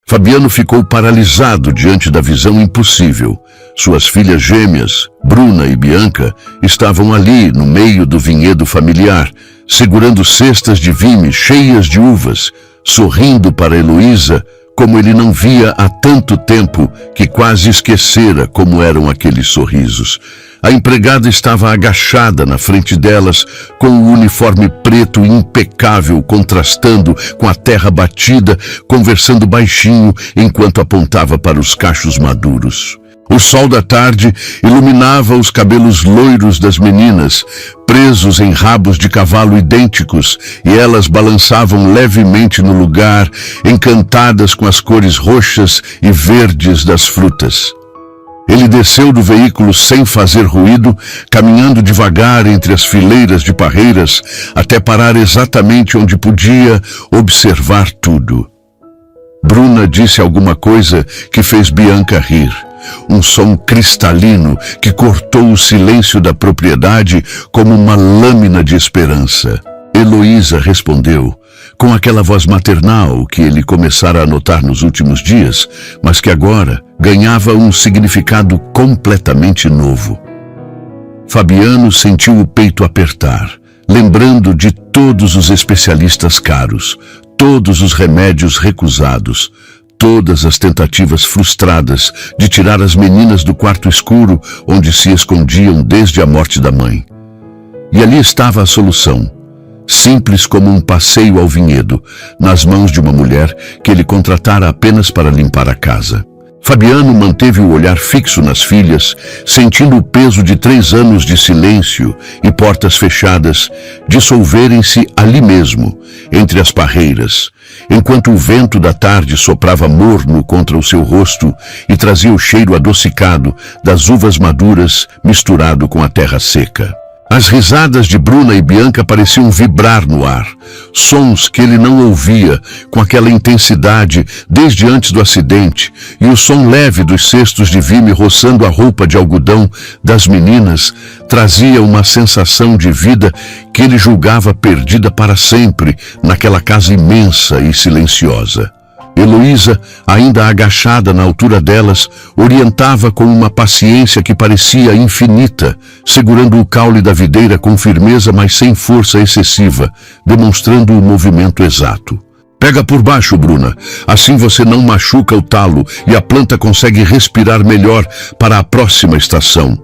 Fabiano ficou paralisado diante da visão impossível. Suas filhas gêmeas, Bruna e Bianca, estavam ali no meio do vinhedo familiar, segurando cestas de vime cheias de uvas, sorrindo para Heloísa como ele não via há tanto tempo que quase esquecera como eram aqueles sorrisos. A empregada estava agachada na frente delas, com o uniforme preto impecável contrastando com a terra batida, conversando baixinho enquanto apontava para os cachos maduros. O sol da tarde iluminava os cabelos loiros das meninas, presos em rabos de cavalo idênticos, e elas balançavam levemente no lugar, encantadas com as cores roxas e verdes das frutas. Ele desceu do veículo sem fazer ruído, caminhando devagar entre as fileiras de parreiras, até parar exatamente onde podia observar tudo. Bruna disse alguma coisa que fez Bianca rir. Um som cristalino que cortou o silêncio da propriedade como uma lâmina de esperança. Heloísa respondeu, com aquela voz maternal que ele começara a notar nos últimos dias, mas que agora ganhava um significado completamente novo. Fabiano sentiu o peito apertar, lembrando de todos os especialistas caros, todos os remédios recusados, todas as tentativas frustradas de tirar as meninas do quarto escuro onde se escondiam desde a morte da mãe. E ali estava a solução, simples como um passeio ao vinhedo, nas mãos de uma mulher que ele contratara apenas para limpar a casa. Fabiano manteve o olhar fixo nas filhas, sentindo o peso de 3 anos de silêncio e portas fechadas dissolverem-se ali mesmo, entre as parreiras, enquanto o vento da tarde soprava morno contra o seu rosto e trazia o cheiro adocicado das uvas maduras misturado com a terra seca. As risadas de Bruna e Bianca pareciam vibrar no ar, sons que ele não ouvia com aquela intensidade desde antes do acidente, e o som leve dos cestos de vime roçando a roupa de algodão das meninas trazia uma sensação de vida que ele julgava perdida para sempre naquela casa imensa e silenciosa. Heloísa, ainda agachada na altura delas, orientava com uma paciência que parecia infinita, segurando o caule da videira com firmeza, mas sem força excessiva, demonstrando o movimento exato. Pega por baixo, Bruna. Assim você não machuca o talo e a planta consegue respirar melhor para a próxima estação,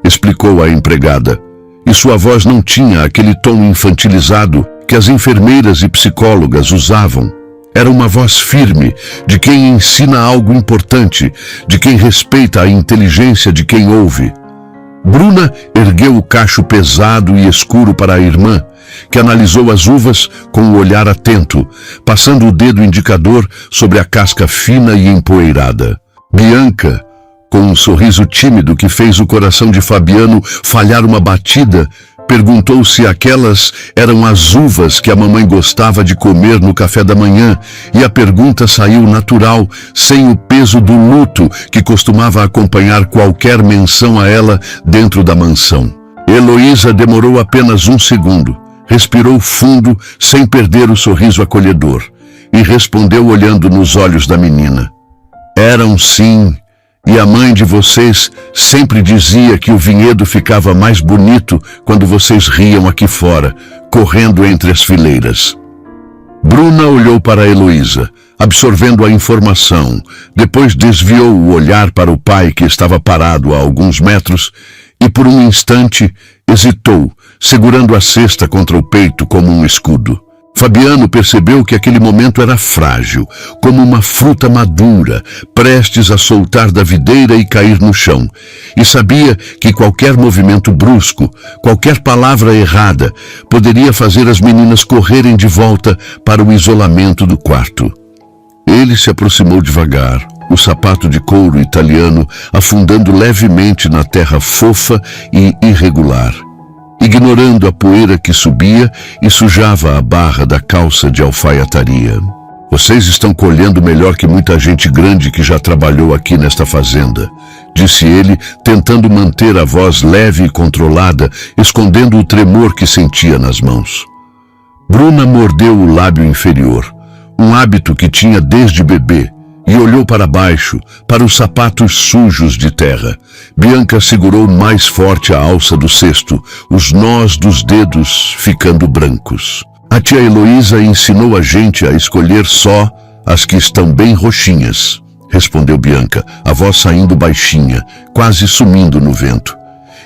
explicou a empregada. E sua voz não tinha aquele tom infantilizado que as enfermeiras e psicólogas usavam. Era uma voz firme, de quem ensina algo importante, de quem respeita a inteligência de quem ouve. Bruna ergueu o cacho pesado e escuro para a irmã, que analisou as uvas com um olhar atento, passando o dedo indicador sobre a casca fina e empoeirada. Bianca, com um sorriso tímido que fez o coração de Fabiano falhar uma batida, perguntou se aquelas eram as uvas que a mamãe gostava de comer no café da manhã, e a pergunta saiu natural, sem o peso do luto que costumava acompanhar qualquer menção a ela dentro da mansão. Heloísa demorou apenas 1 segundo, respirou fundo sem perder o sorriso acolhedor, e respondeu olhando nos olhos da menina. Eram sim. E a mãe de vocês sempre dizia que o vinhedo ficava mais bonito quando vocês riam aqui fora, correndo entre as fileiras. Bruna olhou para Heloísa, absorvendo a informação, depois desviou o olhar para o pai que estava parado a alguns metros e por um instante hesitou, segurando a cesta contra o peito como um escudo. Fabiano percebeu que aquele momento era frágil, como uma fruta madura, prestes a soltar da videira e cair no chão, e sabia que qualquer movimento brusco, qualquer palavra errada, poderia fazer as meninas correrem de volta para o isolamento do quarto. Ele se aproximou devagar, o sapato de couro italiano afundando levemente na terra fofa e irregular, ignorando a poeira que subia e sujava a barra da calça de alfaiataria. Vocês estão colhendo melhor que muita gente grande que já trabalhou aqui nesta fazenda, disse ele, tentando manter a voz leve e controlada, escondendo o tremor que sentia nas mãos. Bruna mordeu o lábio inferior, um hábito que tinha desde bebê, e olhou para baixo, para os sapatos sujos de terra. Bianca segurou mais forte a alça do cesto, os nós dos dedos ficando brancos. A tia Heloísa ensinou a gente a escolher só as que estão bem roxinhas, respondeu Bianca, a voz saindo baixinha, quase sumindo no vento.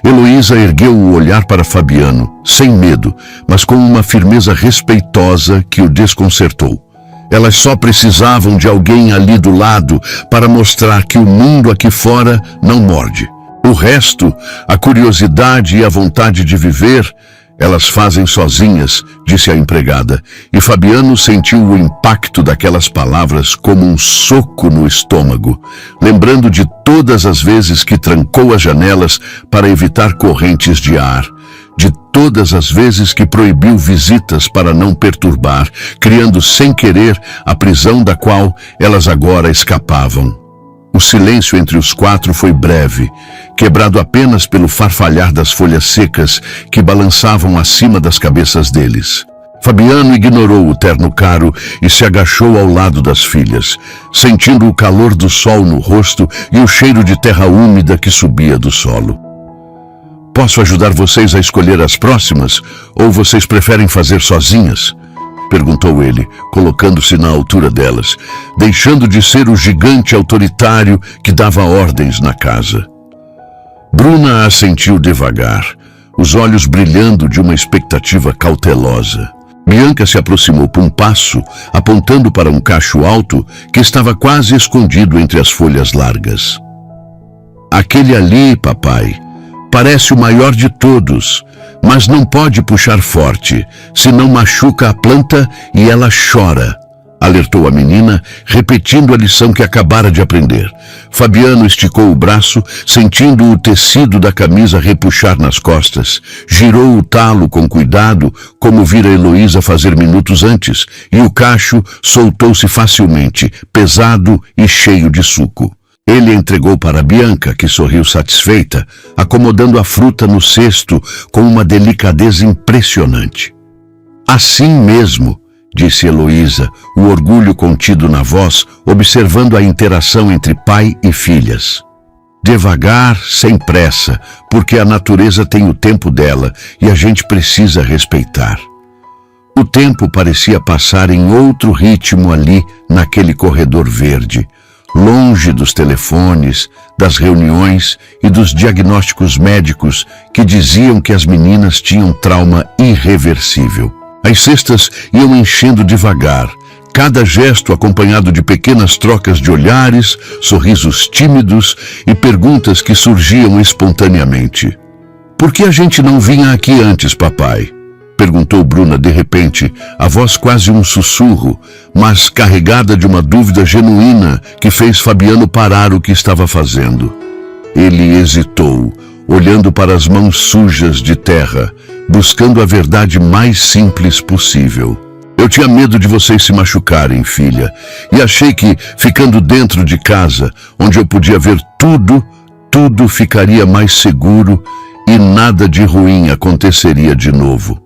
Heloísa ergueu o olhar para Fabiano, sem medo, mas com uma firmeza respeitosa que o desconcertou. Elas só precisavam de alguém ali do lado para mostrar que o mundo aqui fora não morde. O resto, a curiosidade e a vontade de viver, elas fazem sozinhas, disse a empregada, e Fabiano sentiu o impacto daquelas palavras como um soco no estômago, lembrando de todas as vezes que trancou as janelas para evitar correntes de ar, de todas as vezes que proibiu visitas para não perturbar, criando sem querer a prisão da qual elas agora escapavam. O silêncio entre os quatro foi breve, quebrado apenas pelo farfalhar das folhas secas que balançavam acima das cabeças deles. Fabiano ignorou o terno caro e se agachou ao lado das filhas, sentindo o calor do sol no rosto e o cheiro de terra úmida que subia do solo. Posso ajudar vocês a escolher as próximas, ou vocês preferem fazer sozinhas? Perguntou ele, colocando-se na altura delas, deixando de ser o gigante autoritário que dava ordens na casa. Bruna assentiu devagar, os olhos brilhando de uma expectativa cautelosa. Bianca se aproximou por um passo, apontando para um cacho alto que estava quase escondido entre as folhas largas. Aquele ali, papai, parece o maior de todos, mas não pode puxar forte, senão machuca a planta e ela chora, alertou a menina, repetindo a lição que acabara de aprender. Fabiano esticou o braço, sentindo o tecido da camisa repuxar nas costas, girou o talo com cuidado, como vira Heloísa fazer minutos antes, e o cacho soltou-se facilmente, pesado e cheio de suco. Ele entregou para Bianca, que sorriu satisfeita, acomodando a fruta no cesto com uma delicadeza impressionante. Assim mesmo, disse Heloísa, o orgulho contido na voz, observando a interação entre pai e filhas. Devagar, sem pressa, porque a natureza tem o tempo dela e a gente precisa respeitar. O tempo parecia passar em outro ritmo ali, naquele corredor verde, longe dos telefones, das reuniões e dos diagnósticos médicos que diziam que as meninas tinham trauma irreversível. As cestas iam enchendo devagar, cada gesto acompanhado de pequenas trocas de olhares, sorrisos tímidos e perguntas que surgiam espontaneamente. "Por que a gente não vinha aqui antes, papai?" perguntou Bruna de repente, a voz quase um sussurro, mas carregada de uma dúvida genuína que fez Fabiano parar o que estava fazendo. Ele hesitou, olhando para as mãos sujas de terra, buscando a verdade mais simples possível. "Eu tinha medo de vocês se machucarem, filha, e achei que, ficando dentro de casa, onde eu podia ver tudo ficaria mais seguro e nada de ruim aconteceria de novo."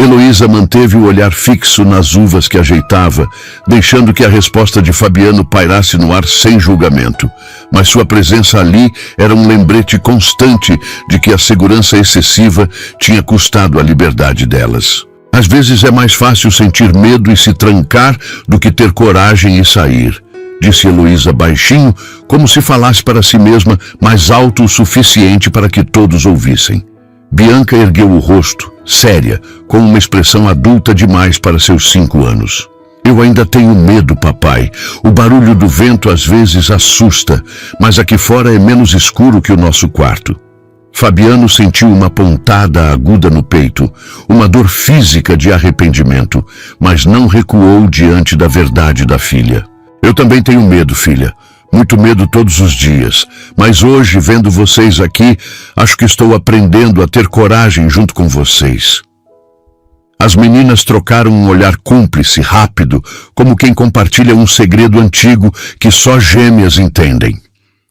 Heloísa manteve o olhar fixo nas uvas que ajeitava, deixando que a resposta de Fabiano pairasse no ar sem julgamento. Mas sua presença ali era um lembrete constante de que a segurança excessiva tinha custado a liberdade delas. Às vezes é mais fácil sentir medo e se trancar do que ter coragem e sair, disse Heloísa baixinho, como se falasse para si mesma, mais alto o suficiente para que todos ouvissem. Bianca ergueu o rosto, séria, com uma expressão adulta demais para seus 5 anos. "Eu ainda tenho medo, papai. O barulho do vento às vezes assusta, mas aqui fora é menos escuro que o nosso quarto." Fabiano sentiu uma pontada aguda no peito, uma dor física de arrependimento, mas não recuou diante da verdade da filha. "Eu também tenho medo, filha. Muito medo todos os dias, mas hoje, vendo vocês aqui, acho que estou aprendendo a ter coragem junto com vocês." As meninas trocaram um olhar cúmplice, rápido, como quem compartilha um segredo antigo que só gêmeas entendem.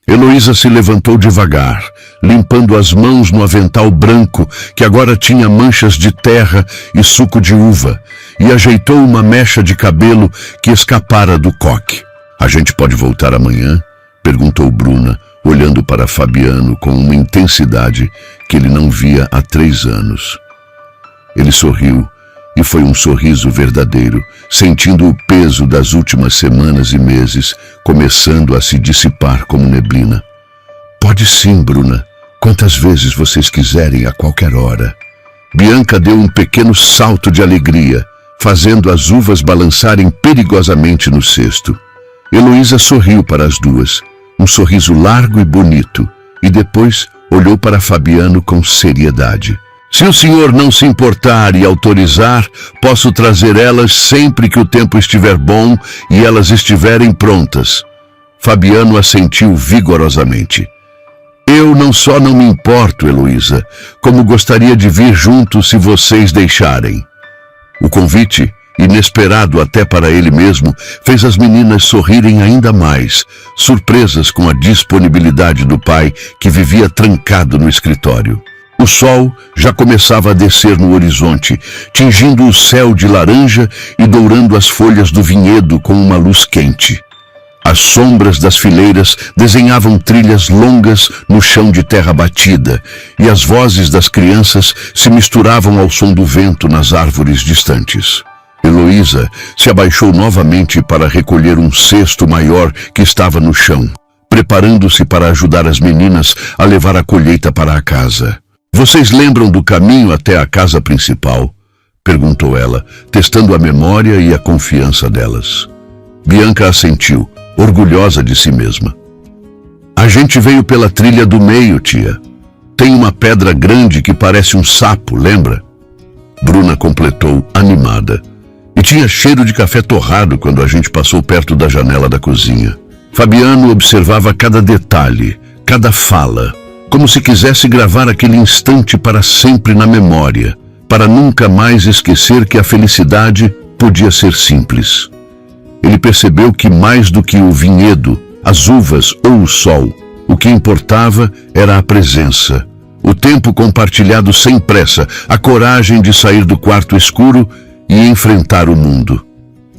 Heloísa se levantou devagar, limpando as mãos no avental branco que agora tinha manchas de terra e suco de uva, e ajeitou uma mecha de cabelo que escapara do coque. A gente pode voltar amanhã? Perguntou Bruna, olhando para Fabiano com uma intensidade que ele não via há 3 anos. Ele sorriu, e foi um sorriso verdadeiro, sentindo o peso das últimas semanas e meses começando a se dissipar como neblina. Pode sim, Bruna. Quantas vezes vocês quiserem, a qualquer hora. Bianca deu um pequeno salto de alegria, fazendo as uvas balançarem perigosamente no cesto. Heloísa sorriu para as duas, um sorriso largo e bonito, e depois olhou para Fabiano com seriedade. Se o senhor não se importar e autorizar, posso trazer elas sempre que o tempo estiver bom e elas estiverem prontas. Fabiano assentiu vigorosamente. Eu não só não me importo, Heloísa, como gostaria de vir junto se vocês deixarem. O convite, inesperado até para ele mesmo, fez as meninas sorrirem ainda mais, surpresas com a disponibilidade do pai, que vivia trancado no escritório. O sol já começava a descer no horizonte, tingindo o céu de laranja e dourando as folhas do vinhedo com uma luz quente. As sombras das fileiras desenhavam trilhas longas no chão de terra batida, e as vozes das crianças se misturavam ao som do vento nas árvores distantes. Heloísa se abaixou novamente para recolher um cesto maior que estava no chão, preparando-se para ajudar as meninas a levar a colheita para a casa. Vocês lembram do caminho até a casa principal? Perguntou ela, testando a memória e a confiança delas. Bianca assentiu, orgulhosa de si mesma. A gente veio pela trilha do meio, tia. Tem uma pedra grande que parece um sapo, lembra? Bruna completou, animada. E tinha cheiro de café torrado quando a gente passou perto da janela da cozinha. Fabiano observava cada detalhe, cada fala, como se quisesse gravar aquele instante para sempre na memória, para nunca mais esquecer que a felicidade podia ser simples. Ele percebeu que mais do que o vinhedo, as uvas ou o sol, o que importava era a presença, o tempo compartilhado sem pressa, a coragem de sair do quarto escuro e enfrentar o mundo.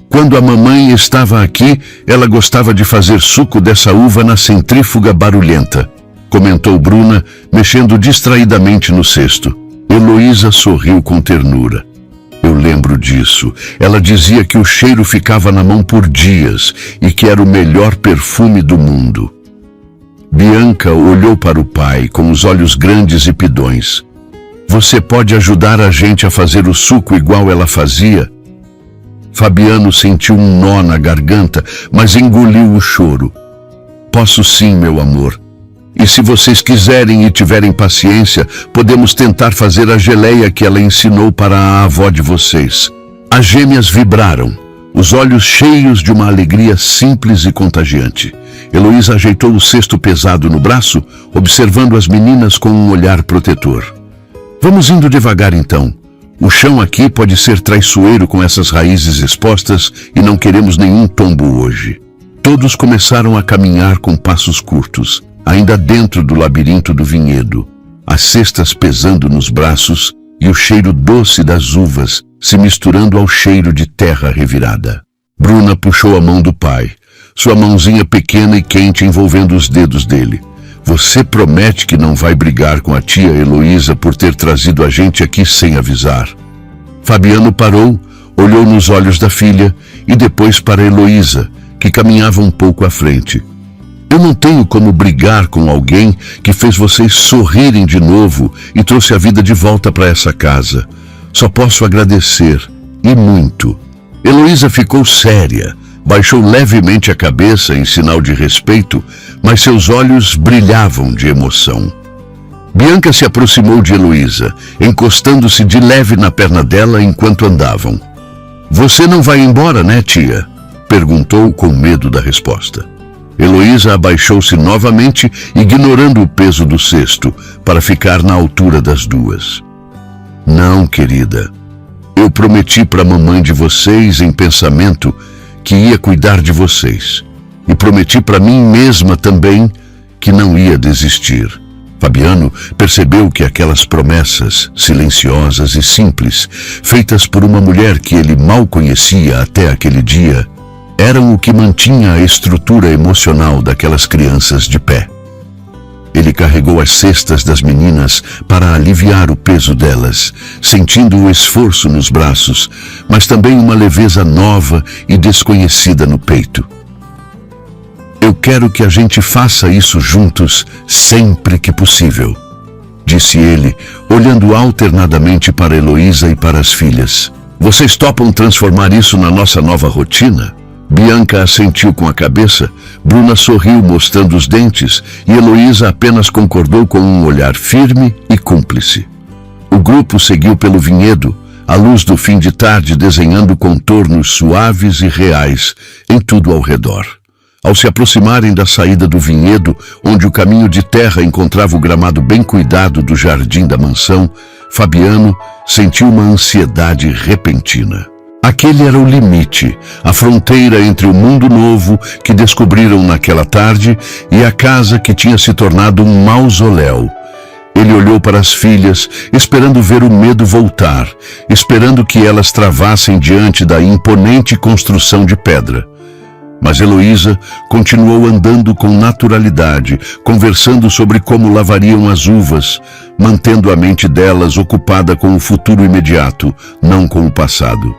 Quando a mamãe estava aqui, ela gostava de fazer suco dessa uva na centrífuga barulhenta, comentou Bruna, mexendo distraidamente no cesto. Heloísa sorriu com ternura. Eu lembro disso. Ela dizia que o cheiro ficava na mão por dias e que era o melhor perfume do mundo. Bianca olhou para o pai com os olhos grandes e pidões. Você pode ajudar a gente a fazer o suco igual ela fazia? Fabiano sentiu um nó na garganta, mas engoliu o choro. Posso sim, meu amor. E se vocês quiserem e tiverem paciência, podemos tentar fazer a geleia que ela ensinou para a avó de vocês. As gêmeas vibraram, os olhos cheios de uma alegria simples e contagiante. Heloísa ajeitou o cesto pesado no braço, observando as meninas com um olhar protetor. Vamos indo devagar então. O chão aqui pode ser traiçoeiro com essas raízes expostas e não queremos nenhum tombo hoje. Todos começaram a caminhar com passos curtos, ainda dentro do labirinto do vinhedo, as cestas pesando nos braços e o cheiro doce das uvas se misturando ao cheiro de terra revirada. Bruna puxou a mão do pai, sua mãozinha pequena e quente envolvendo os dedos dele. Você promete que não vai brigar com a tia Heloísa por ter trazido a gente aqui sem avisar? Fabiano parou, olhou nos olhos da filha e depois para Heloísa, que caminhava um pouco à frente. Eu não tenho como brigar com alguém que fez vocês sorrirem de novo e trouxe a vida de volta para essa casa. Só posso agradecer, e muito. Heloísa ficou séria, baixou levemente a cabeça em sinal de respeito, mas seus olhos brilhavam de emoção. Bianca se aproximou de Heloísa, encostando-se de leve na perna dela enquanto andavam. Você não vai embora, né, tia? Perguntou com medo da resposta. Heloísa abaixou-se novamente, ignorando o peso do cesto, para ficar na altura das duas. Não, querida. Eu prometi para a mamãe de vocês, em pensamento, que ia cuidar de vocês. E prometi para mim mesma também que não ia desistir. Fabiano percebeu que aquelas promessas, silenciosas e simples, feitas por uma mulher que ele mal conhecia até aquele dia, eram o que mantinha a estrutura emocional daquelas crianças de pé. Ele carregou as cestas das meninas para aliviar o peso delas, sentindo o esforço nos braços, mas também uma leveza nova e desconhecida no peito. Eu quero que a gente faça isso juntos sempre que possível, disse ele, olhando alternadamente para Heloísa e para as filhas. Vocês topam transformar isso na nossa nova rotina? Bianca assentiu com a cabeça, Bruna sorriu mostrando os dentes e Heloísa apenas concordou com um olhar firme e cúmplice. O grupo seguiu pelo vinhedo, à luz do fim de tarde desenhando contornos suaves e reais em tudo ao redor. Ao se aproximarem da saída do vinhedo, onde o caminho de terra encontrava o gramado bem cuidado do jardim da mansão, Fabiano sentiu uma ansiedade repentina. Aquele era o limite, a fronteira entre o mundo novo que descobriram naquela tarde e a casa que tinha se tornado um mausoléu. Ele olhou para as filhas, esperando ver o medo voltar, esperando que elas travassem diante da imponente construção de pedra. Mas Heloísa continuou andando com naturalidade, conversando sobre como lavariam as uvas, mantendo a mente delas ocupada com o futuro imediato, não com o passado.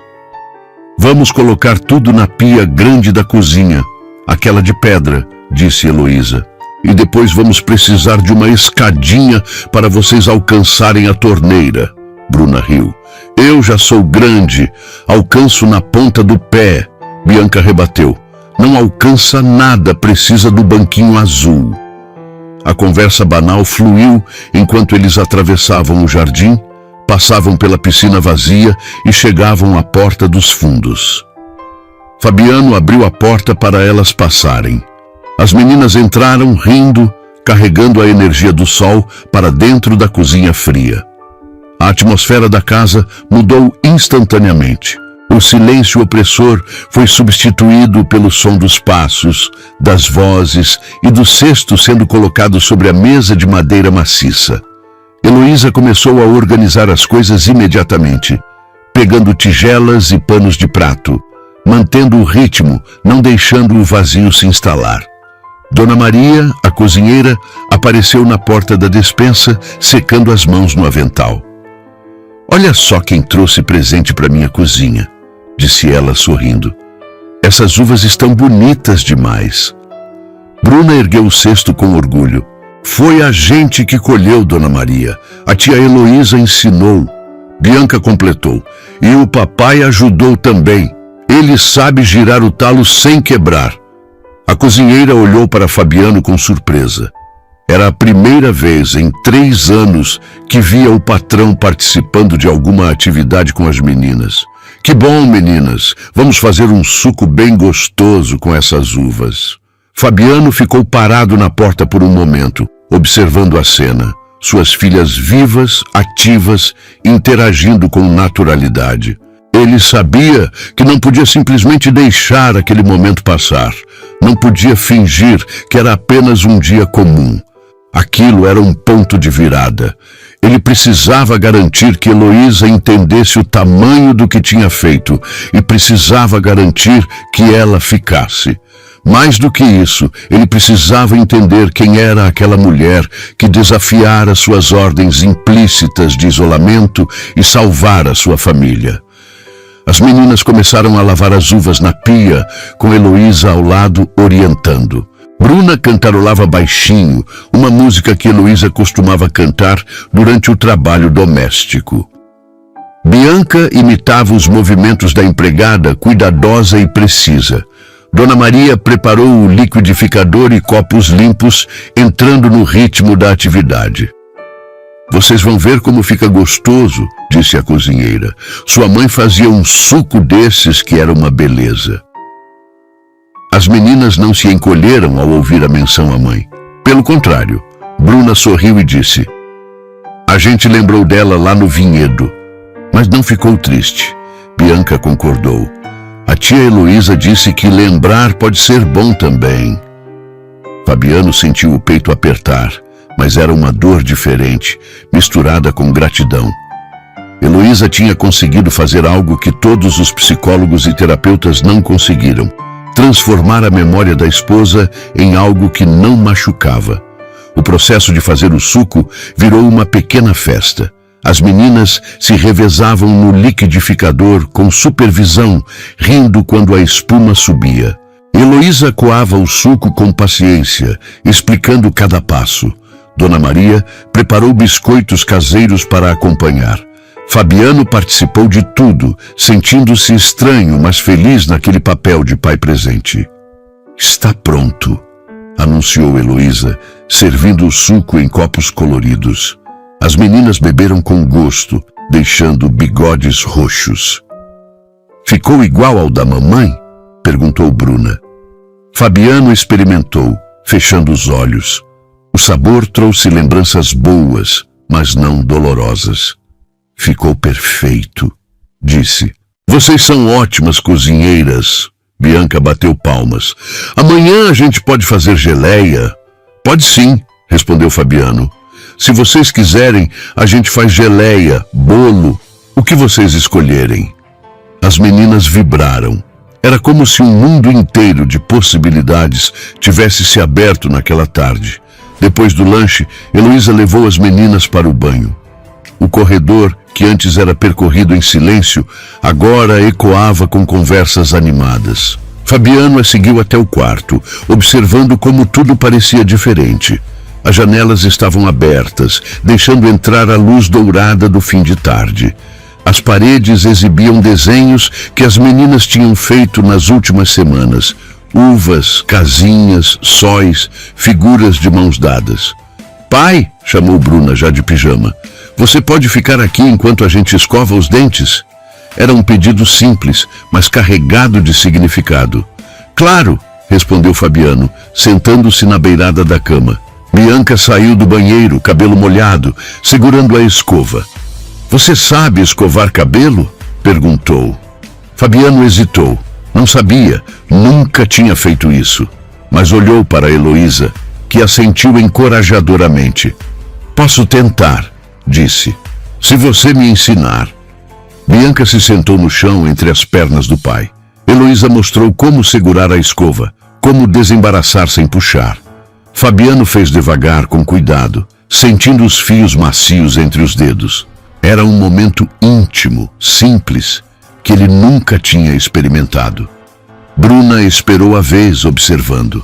Vamos colocar tudo na pia grande da cozinha, aquela de pedra, disse Heloísa. E depois vamos precisar de uma escadinha para vocês alcançarem a torneira. Bruna riu. Eu já sou grande, alcanço na ponta do pé. Bianca rebateu. Não alcança nada, precisa do banquinho azul. A conversa banal fluiu enquanto eles atravessavam o jardim, passavam pela piscina vazia e chegavam à porta dos fundos. Fabiano abriu a porta para elas passarem. As meninas entraram rindo, carregando a energia do sol para dentro da cozinha fria. A atmosfera da casa mudou instantaneamente. O silêncio opressor foi substituído pelo som dos passos, das vozes e do cesto sendo colocado sobre a mesa de madeira maciça. Heloísa começou a organizar as coisas imediatamente, pegando tigelas e panos de prato, mantendo o ritmo, não deixando o vazio se instalar. Dona Maria, a cozinheira, apareceu na porta da despensa, secando as mãos no avental. Olha só quem trouxe presente para minha cozinha, disse ela sorrindo. Essas uvas estão bonitas demais. Bruna ergueu o cesto com orgulho. Foi a gente que colheu, Dona Maria. A tia Heloísa ensinou. Bianca completou. E o papai ajudou também. Ele sabe girar o talo sem quebrar. A cozinheira olhou para Fabiano com surpresa. Era a primeira vez em 3 anos que via o patrão participando de alguma atividade com as meninas. Que bom, meninas! Vamos fazer um suco bem gostoso com essas uvas. Fabiano ficou parado na porta por um momento, observando a cena. Suas filhas vivas, ativas, interagindo com naturalidade. Ele sabia que não podia simplesmente deixar aquele momento passar. Não podia fingir que era apenas um dia comum. Aquilo era um ponto de virada. Ele precisava garantir que Heloísa entendesse o tamanho do que tinha feito e precisava garantir que ela ficasse. Mais do que isso, ele precisava entender quem era aquela mulher que desafiara suas ordens implícitas de isolamento e salvara sua família. As meninas começaram a lavar as uvas na pia, com Heloísa ao lado orientando. Bruna cantarolava baixinho, uma música que Heloísa costumava cantar durante o trabalho doméstico. Bianca imitava os movimentos da empregada, cuidadosa e precisa. Dona Maria preparou o liquidificador e copos limpos, entrando no ritmo da atividade. Vocês vão ver como fica gostoso, disse a cozinheira. Sua mãe fazia um suco desses que era uma beleza. As meninas não se encolheram ao ouvir a menção à mãe. Pelo contrário, Bruna sorriu e disse: a gente lembrou dela lá no vinhedo, mas não ficou triste. Bianca concordou. A tia Heloísa disse que lembrar pode ser bom também. Fabiano sentiu o peito apertar, mas era uma dor diferente, misturada com gratidão. Heloísa tinha conseguido fazer algo que todos os psicólogos e terapeutas não conseguiram: transformar a memória da esposa em algo que não machucava. O processo de fazer o suco virou uma pequena festa. As meninas se revezavam no liquidificador com supervisão, rindo quando a espuma subia. Heloísa coava o suco com paciência, explicando cada passo. Dona Maria preparou biscoitos caseiros para acompanhar. Fabiano participou de tudo, sentindo-se estranho, mas feliz naquele papel de pai presente. "Está pronto", anunciou Heloísa, servindo o suco em copos coloridos. As meninas beberam com gosto, deixando bigodes roxos. "Ficou igual ao da mamãe?" perguntou Bruna. Fabiano experimentou, fechando os olhos. O sabor trouxe lembranças boas, mas não dolorosas. "Ficou perfeito", disse. "Vocês são ótimas cozinheiras." Bianca bateu palmas. "Amanhã a gente pode fazer geleia." "Pode sim", respondeu Fabiano. "Se vocês quiserem, a gente faz geleia, bolo, o que vocês escolherem." As meninas vibraram. Era como se um mundo inteiro de possibilidades tivesse se aberto naquela tarde. Depois do lanche, Heloísa levou as meninas para o banho. O corredor, que antes era percorrido em silêncio, agora ecoava com conversas animadas. Fabiano a seguiu até o quarto, observando como tudo parecia diferente. As janelas estavam abertas, deixando entrar a luz dourada do fim de tarde. As paredes exibiam desenhos que as meninas tinham feito nas últimas semanas. Uvas, casinhas, sóis, figuras de mãos dadas. "Pai", chamou Bruna, já de pijama, "você pode ficar aqui enquanto a gente escova os dentes?" Era um pedido simples, mas carregado de significado. "Claro", respondeu Fabiano, sentando-se na beirada da cama. Bianca saiu do banheiro, cabelo molhado, segurando a escova. "Você sabe escovar cabelo?" perguntou. Fabiano hesitou. Não sabia, nunca tinha feito isso. Mas olhou para Heloísa, que assentiu encorajadoramente. "Posso tentar", disse, "se você me ensinar." Bianca se sentou no chão entre as pernas do pai. Heloísa mostrou como segurar a escova, como desembaraçar sem puxar. Fabiano fez devagar, com cuidado, sentindo os fios macios entre os dedos. Era um momento íntimo, simples, que ele nunca tinha experimentado. Bruna esperou a vez, observando.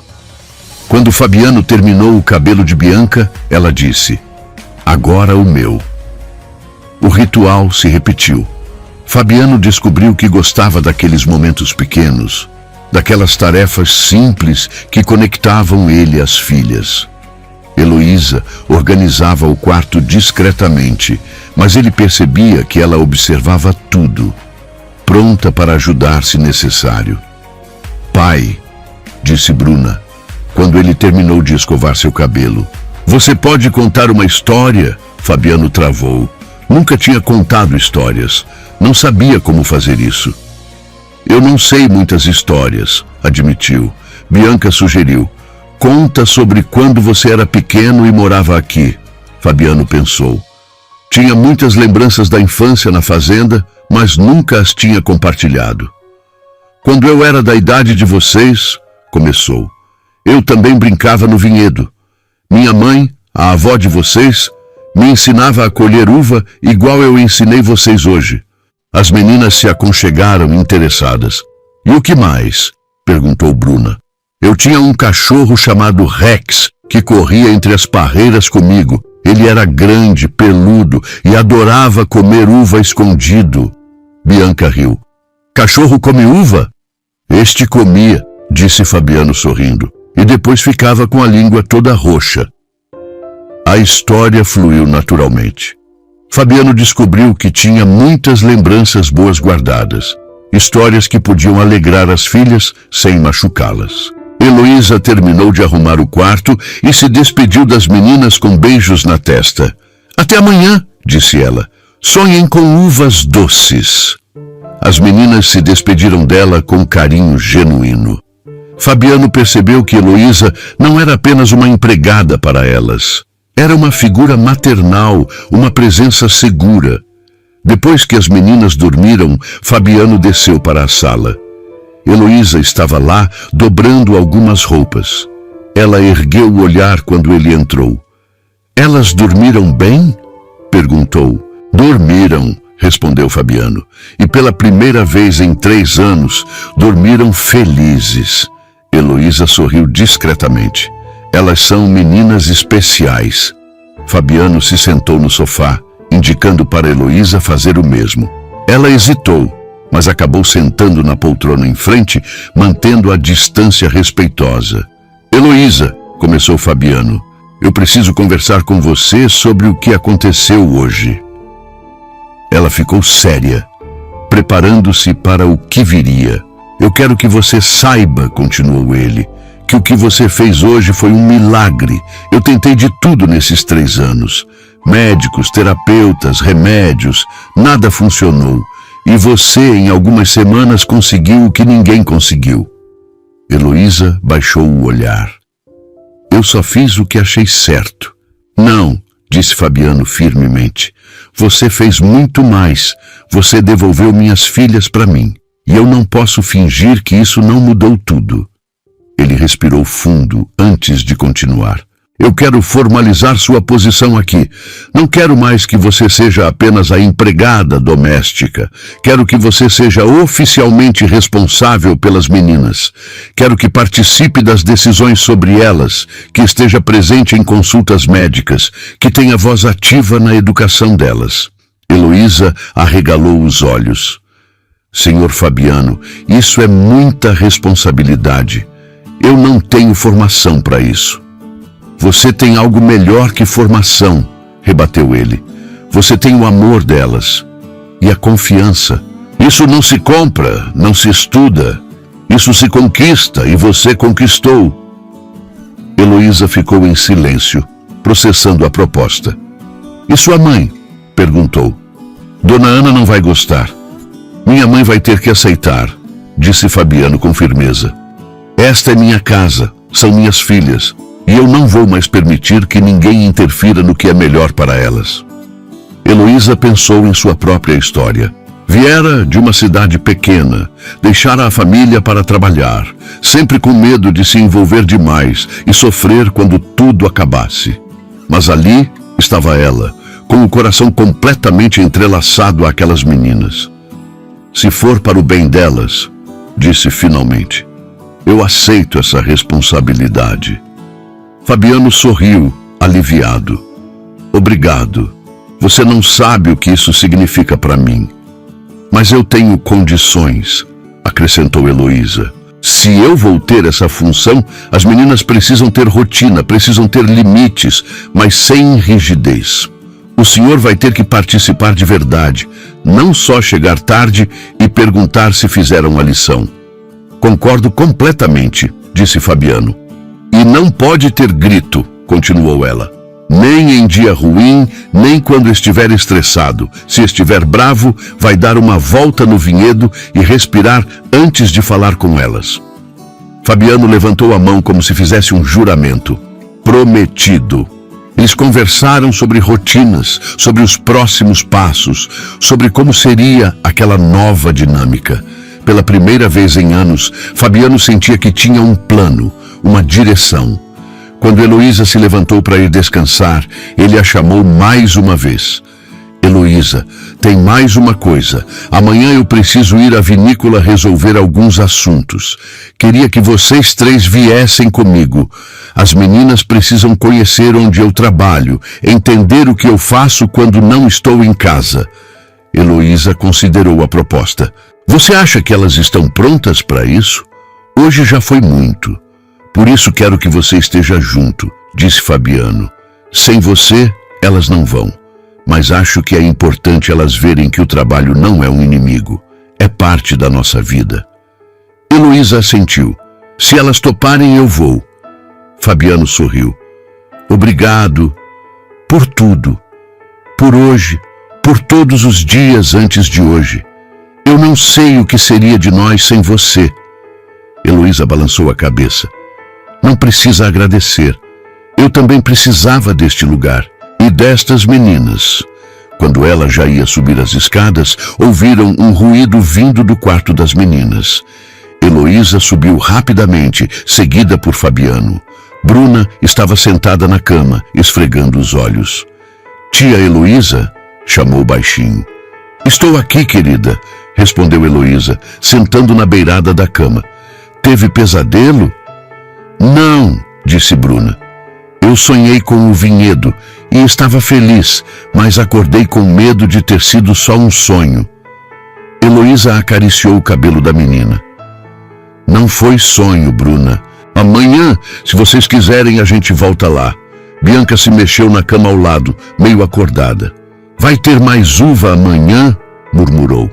Quando Fabiano terminou o cabelo de Bianca, ela disse, "Agora o meu." O ritual se repetiu. Fabiano descobriu que gostava daqueles momentos pequenos, daquelas tarefas simples que conectavam ele às filhas. Heloísa organizava o quarto discretamente, mas ele percebia que ela observava tudo, pronta para ajudar se necessário. "Pai", disse Bruna, quando ele terminou de escovar seu cabelo. "Você pode contar uma história?" Fabiano travou. Nunca tinha contado histórias. Não sabia como fazer isso. "Eu não sei muitas histórias", admitiu. Bianca sugeriu. "Conta sobre quando você era pequeno e morava aqui." Fabiano pensou. Tinha muitas lembranças da infância na fazenda, mas nunca as tinha compartilhado. "Quando eu era da idade de vocês", começou, "eu também brincava no vinhedo. Minha mãe, a avó de vocês, me ensinava a colher uva igual eu ensinei vocês hoje." As meninas se aconchegaram interessadas. "E o que mais?" perguntou Bruna. "Eu tinha um cachorro chamado Rex, que corria entre as parreiras comigo. Ele era grande, peludo e adorava comer uva escondido." Bianca riu. "Cachorro come uva?" "Este comia", disse Fabiano sorrindo, e depois ficava com a língua toda roxa. A história fluiu naturalmente. Fabiano descobriu que tinha muitas lembranças boas guardadas, histórias que podiam alegrar as filhas sem machucá-las. Heloísa terminou de arrumar o quarto e se despediu das meninas com beijos na testa. "Até amanhã", disse ela. "Sonhem com uvas doces." As meninas se despediram dela com carinho genuíno. Fabiano percebeu que Heloísa não era apenas uma empregada para elas. Era uma figura maternal, uma presença segura. Depois que as meninas dormiram, Fabiano desceu para a sala. Heloísa estava lá, dobrando algumas roupas. Ela ergueu o olhar quando ele entrou. "Elas dormiram bem?" perguntou. "Dormiram", respondeu Fabiano. "E pela primeira vez em 3 anos, dormiram felizes." Heloísa sorriu discretamente. "Elas são meninas especiais." Fabiano se sentou no sofá, indicando para Heloísa fazer o mesmo. Ela hesitou, mas acabou sentando na poltrona em frente, mantendo a distância respeitosa. "Heloísa", começou Fabiano, "eu preciso conversar com você sobre o que aconteceu hoje." Ela ficou séria, preparando-se para o que viria. "Eu quero que você saiba", continuou ele, "que o que você fez hoje foi um milagre. Eu tentei de tudo nesses 3 anos. Médicos, terapeutas, remédios, nada funcionou. E você, em algumas semanas, conseguiu o que ninguém conseguiu." Heloísa baixou o olhar. "Eu só fiz o que achei certo." "Não", disse Fabiano firmemente. "Você fez muito mais. Você devolveu minhas filhas para mim. E eu não posso fingir que isso não mudou tudo." Ele respirou fundo antes de continuar. "Eu quero formalizar sua posição aqui. Não quero mais que você seja apenas a empregada doméstica. Quero que você seja oficialmente responsável pelas meninas. Quero que participe das decisões sobre elas, que esteja presente em consultas médicas, que tenha voz ativa na educação delas." Heloísa arregalou os olhos. "Senhor Fabiano, isso é muita responsabilidade. Eu não tenho formação para isso." "Você tem algo melhor que formação", rebateu ele. "Você tem o amor delas e a confiança. Isso não se compra, não se estuda. Isso se conquista e você conquistou." Heloísa ficou em silêncio, processando a proposta. "E sua mãe?" perguntou. "Dona Ana não vai gostar." "Minha mãe vai ter que aceitar", disse Fabiano com firmeza. "Esta é minha casa, são minhas filhas. E eu não vou mais permitir que ninguém interfira no que é melhor para elas." Heloísa pensou em sua própria história. Viera de uma cidade pequena, deixara a família para trabalhar, sempre com medo de se envolver demais e sofrer quando tudo acabasse. Mas ali estava ela, com o coração completamente entrelaçado àquelas meninas. "Se for para o bem delas", disse finalmente, "eu aceito essa responsabilidade." Fabiano sorriu, aliviado. "Obrigado. Você não sabe o que isso significa para mim. Mas eu tenho condições", acrescentou Heloísa. "Se eu vou ter essa função, as meninas precisam ter rotina, precisam ter limites, mas sem rigidez. O senhor vai ter que participar de verdade, não só chegar tarde e perguntar se fizeram a lição." "Concordo completamente", disse Fabiano. "E não pode ter grito", continuou ela. "Nem em dia ruim, nem quando estiver estressado. Se estiver bravo, vai dar uma volta no vinhedo e respirar antes de falar com elas." Fabiano levantou a mão como se fizesse um juramento. "Prometido." Eles conversaram sobre rotinas, sobre os próximos passos, sobre como seria aquela nova dinâmica. Pela primeira vez em anos, Fabiano sentia que tinha um plano, uma direção. Quando Heloísa se levantou para ir descansar, ele a chamou mais uma vez. "Heloísa, tem mais uma coisa. Amanhã eu preciso ir à vinícola resolver alguns assuntos. Queria que vocês 3 viessem comigo. As meninas precisam conhecer onde eu trabalho, entender o que eu faço quando não estou em casa." Heloísa considerou a proposta. "Você acha que elas estão prontas para isso? Hoje já foi muito. Por isso quero que você esteja junto", disse Fabiano. "Sem você, elas não vão. Mas acho que é importante elas verem que o trabalho não é um inimigo. É parte da nossa vida." Heloísa assentiu. "Se elas toparem, eu vou." Fabiano sorriu. "Obrigado por tudo. Por hoje, por todos os dias antes de hoje. Eu não sei o que seria de nós sem você." Heloísa balançou a cabeça. "Não precisa agradecer. Eu também precisava deste lugar e destas meninas." Quando ela já ia subir as escadas, ouviram um ruído vindo do quarto das meninas. Heloísa subiu rapidamente, seguida por Fabiano. Bruna estava sentada na cama, esfregando os olhos. Tia Heloísa, chamou baixinho. Estou aqui, querida, respondeu Heloísa, sentando na beirada da cama. Teve pesadelo? Não, disse Bruna. Eu sonhei com o vinhedo e estava feliz, mas acordei com medo de ter sido só um sonho. Heloísa acariciou o cabelo da menina. Não foi sonho, Bruna. Amanhã, se vocês quiserem, a gente volta lá. Bianca se mexeu na cama ao lado, meio acordada. Vai ter mais uva amanhã? Murmurou.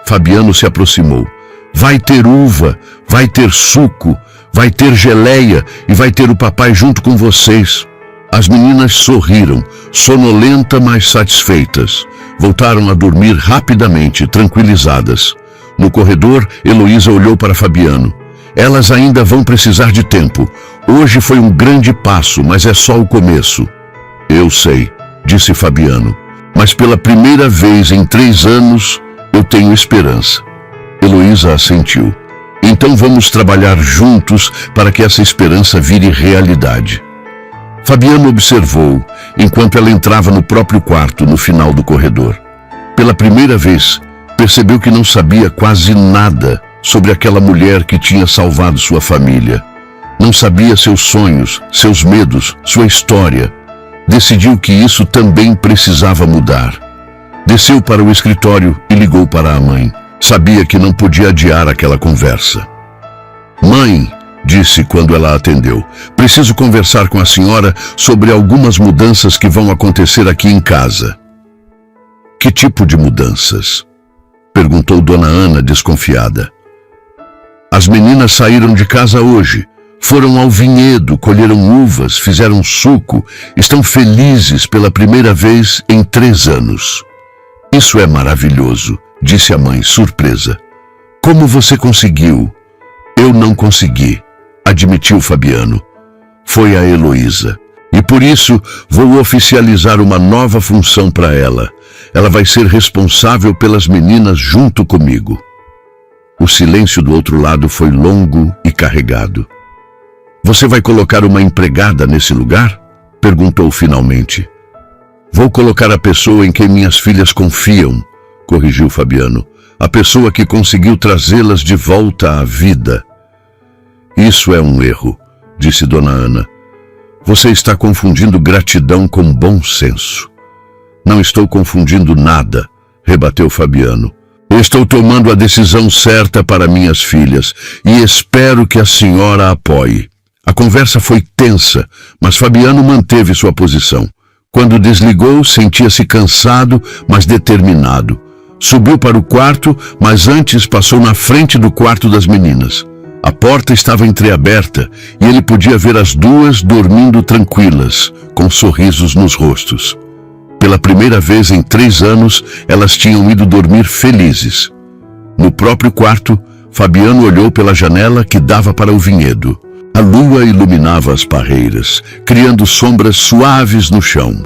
Fabiano se aproximou. Vai ter uva, vai ter suco, vai ter geleia e vai ter o papai junto com vocês. As meninas sorriram, sonolenta, mas satisfeitas. Voltaram a dormir rapidamente, tranquilizadas. No corredor, Heloísa olhou para Fabiano. Elas ainda vão precisar de tempo. Hoje foi um grande passo, mas é só o começo. Eu sei, disse Fabiano. Mas pela primeira vez em 3 anos, eu tenho esperança. Heloísa assentiu. Então vamos trabalhar juntos para que essa esperança vire realidade. Fabiano observou, enquanto ela entrava no próprio quarto, no final do corredor. Pela primeira vez, percebeu que não sabia quase nada sobre aquela mulher que tinha salvado sua família. Não sabia seus sonhos, seus medos, sua história. Decidiu que isso também precisava mudar. Desceu para o escritório e ligou para a mãe. Sabia que não podia adiar aquela conversa. Mãe, disse quando ela atendeu, preciso conversar com a senhora sobre algumas mudanças que vão acontecer aqui em casa. Que tipo de mudanças? Perguntou Dona Ana, desconfiada. As meninas saíram de casa hoje. Foram ao vinhedo, colheram uvas, fizeram suco, estão felizes pela primeira vez em 3 anos. Isso é maravilhoso, disse a mãe, surpresa. Como você conseguiu? Eu não consegui, admitiu Fabiano. Foi a Heloísa. E por isso vou oficializar uma nova função para ela. Ela vai ser responsável pelas meninas junto comigo. O silêncio do outro lado foi longo e carregado. Você vai colocar uma empregada nesse lugar? Perguntou finalmente. Vou colocar a pessoa em quem minhas filhas confiam, corrigiu Fabiano. A pessoa que conseguiu trazê-las de volta à vida. Isso é um erro, disse Dona Ana. Você está confundindo gratidão com bom senso. Não estou confundindo nada, rebateu Fabiano. Estou tomando a decisão certa para minhas filhas e espero que a senhora apoie. A conversa foi tensa, mas Fabiano manteve sua posição. Quando desligou, sentia-se cansado, mas determinado. Subiu para o quarto, mas antes passou na frente do quarto das meninas. A porta estava entreaberta e ele podia ver as duas dormindo tranquilas, com sorrisos nos rostos. Pela primeira vez em 3 anos, elas tinham ido dormir felizes. No próprio quarto, Fabiano olhou pela janela que dava para o vinhedo. A lua iluminava as parreiras, criando sombras suaves no chão.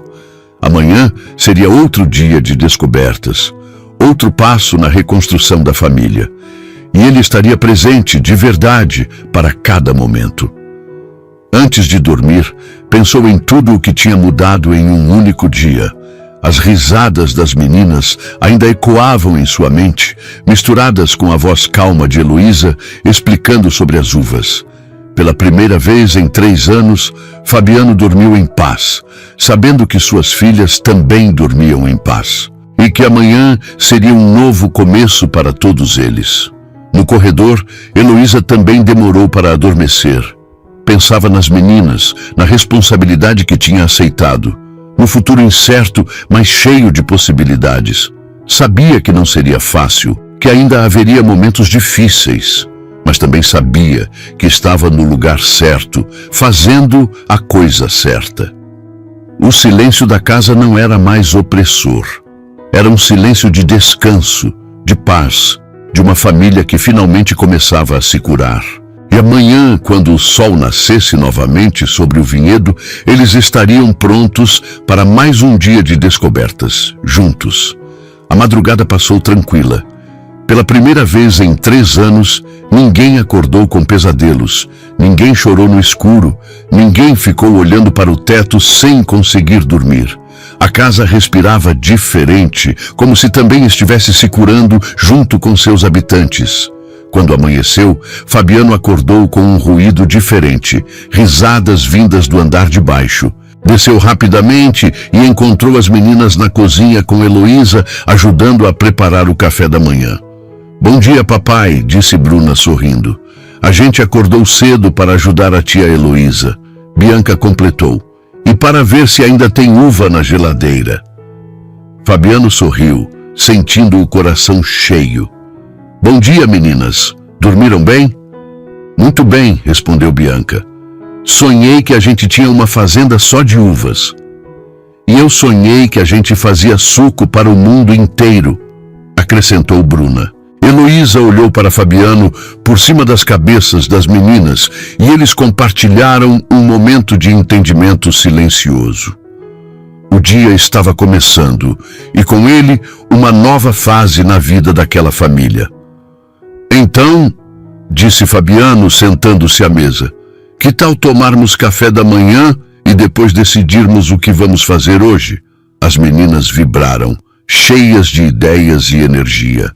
Amanhã seria outro dia de descobertas, outro passo na reconstrução da família. E ele estaria presente, de verdade, para cada momento. Antes de dormir, pensou em tudo o que tinha mudado em um único dia. As risadas das meninas ainda ecoavam em sua mente, misturadas com a voz calma de Heloísa, explicando sobre as uvas. Pela primeira vez em 3 anos, Fabiano dormiu em paz, sabendo que suas filhas também dormiam em paz. E que amanhã seria um novo começo para todos eles. No corredor, Heloísa também demorou para adormecer. Pensava nas meninas, na responsabilidade que tinha aceitado, no futuro incerto, mas cheio de possibilidades. Sabia que não seria fácil, que ainda haveria momentos difíceis, mas também sabia que estava no lugar certo, fazendo a coisa certa. O silêncio da casa não era mais opressor. Era um silêncio de descanso, de paz, de uma família que finalmente começava a se curar. E amanhã, quando o sol nascesse novamente sobre o vinhedo, eles estariam prontos para mais um dia de descobertas, juntos. A madrugada passou tranquila. Pela primeira vez em 3 anos, ninguém acordou com pesadelos, ninguém chorou no escuro, ninguém ficou olhando para o teto sem conseguir dormir. A casa respirava diferente, como se também estivesse se curando junto com seus habitantes. Quando amanheceu, Fabiano acordou com um ruído diferente, risadas vindas do andar de baixo. Desceu rapidamente e encontrou as meninas na cozinha com Heloísa, ajudando a preparar o café da manhã. "Bom dia, papai", disse Bruna sorrindo. "A gente acordou cedo para ajudar a tia Heloísa", Bianca completou. "E para ver se ainda tem uva na geladeira." Fabiano sorriu, sentindo o coração cheio. "Bom dia, meninas. Dormiram bem?" "Muito bem", respondeu Bianca. "Sonhei que a gente tinha uma fazenda só de uvas. E eu sonhei que a gente fazia suco para o mundo inteiro", acrescentou Bruna. Heloísa olhou para Fabiano por cima das cabeças das meninas e eles compartilharam um momento de entendimento silencioso. O dia estava começando e com ele uma nova fase na vida daquela família. "Então", disse Fabiano sentando-se à mesa, "que tal tomarmos café da manhã e depois decidirmos o que vamos fazer hoje?" As meninas vibraram, cheias de ideias e energia.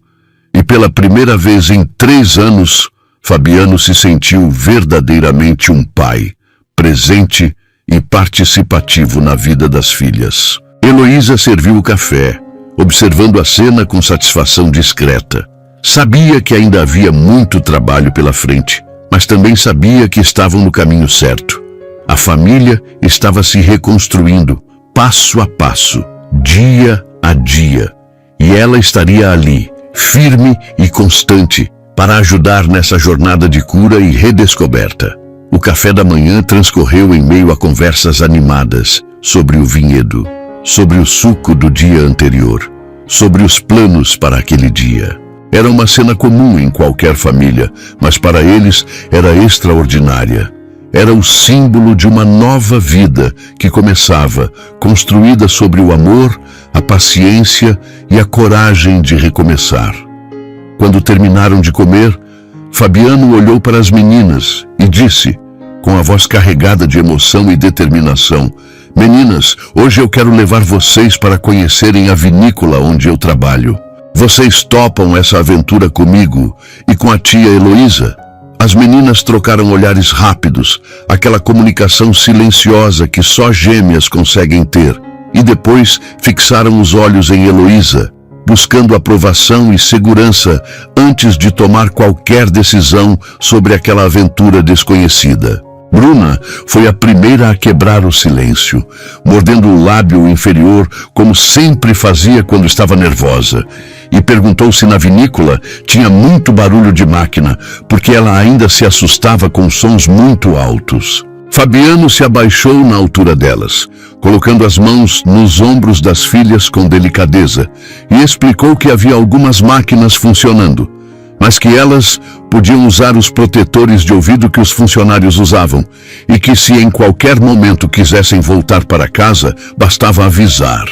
E pela primeira vez em 3 anos, Fabiano se sentiu verdadeiramente um pai, presente e participativo na vida das filhas. Heloísa serviu o café, observando a cena com satisfação discreta. Sabia que ainda havia muito trabalho pela frente, mas também sabia que estavam no caminho certo. A família estava se reconstruindo, passo a passo, dia a dia, e ela estaria ali, firme e constante, para ajudar nessa jornada de cura e redescoberta. O café da manhã transcorreu em meio a conversas animadas sobre o vinhedo, sobre o suco do dia anterior, sobre os planos para aquele dia. Era uma cena comum em qualquer família, mas para eles era extraordinária. Era o símbolo de uma nova vida que começava, construída sobre o amor, a paciência e a coragem de recomeçar. Quando terminaram de comer, Fabiano olhou para as meninas e disse, com a voz carregada de emoção e determinação, "Meninas, hoje eu quero levar vocês para conhecerem a vinícola onde eu trabalho. Vocês topam essa aventura comigo e com a tia Heloísa?" As meninas trocaram olhares rápidos, aquela comunicação silenciosa que só gêmeas conseguem ter, e depois fixaram os olhos em Heloísa, buscando aprovação e segurança antes de tomar qualquer decisão sobre aquela aventura desconhecida. Bruna foi a primeira a quebrar o silêncio, mordendo o lábio inferior como sempre fazia quando estava nervosa, e perguntou se na vinícola tinha muito barulho de máquina, porque ela ainda se assustava com sons muito altos. Fabiano se abaixou na altura delas, colocando as mãos nos ombros das filhas com delicadeza, e explicou que havia algumas máquinas funcionando, mas que elas podiam usar os protetores de ouvido que os funcionários usavam, e que se em qualquer momento quisessem voltar para casa, bastava avisar.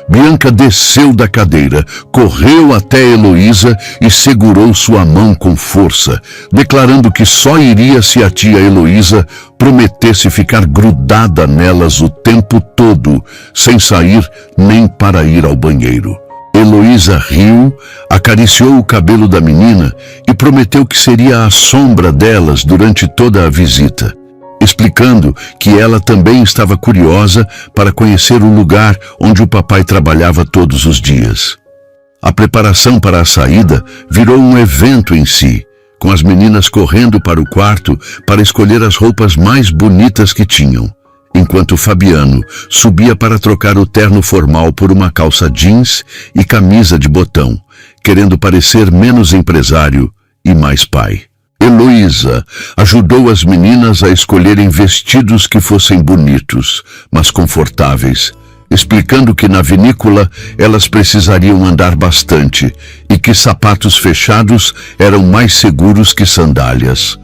Bianca desceu da cadeira, correu até Heloísa e segurou sua mão com força, declarando que só iria se a tia Heloísa prometesse ficar grudada nelas o tempo todo, sem sair nem para ir ao banheiro. Heloísa riu, acariciou o cabelo da menina e prometeu que seria a sombra delas durante toda a visita, explicando que ela também estava curiosa para conhecer o lugar onde o papai trabalhava todos os dias. A preparação para a saída virou um evento em si, com as meninas correndo para o quarto para escolher as roupas mais bonitas que tinham, enquanto Fabiano subia para trocar o terno formal por uma calça jeans e camisa de botão, querendo parecer menos empresário e mais pai. Heloísa ajudou as meninas a escolherem vestidos que fossem bonitos, mas confortáveis, explicando que na vinícola elas precisariam andar bastante e que sapatos fechados eram mais seguros que sandálias.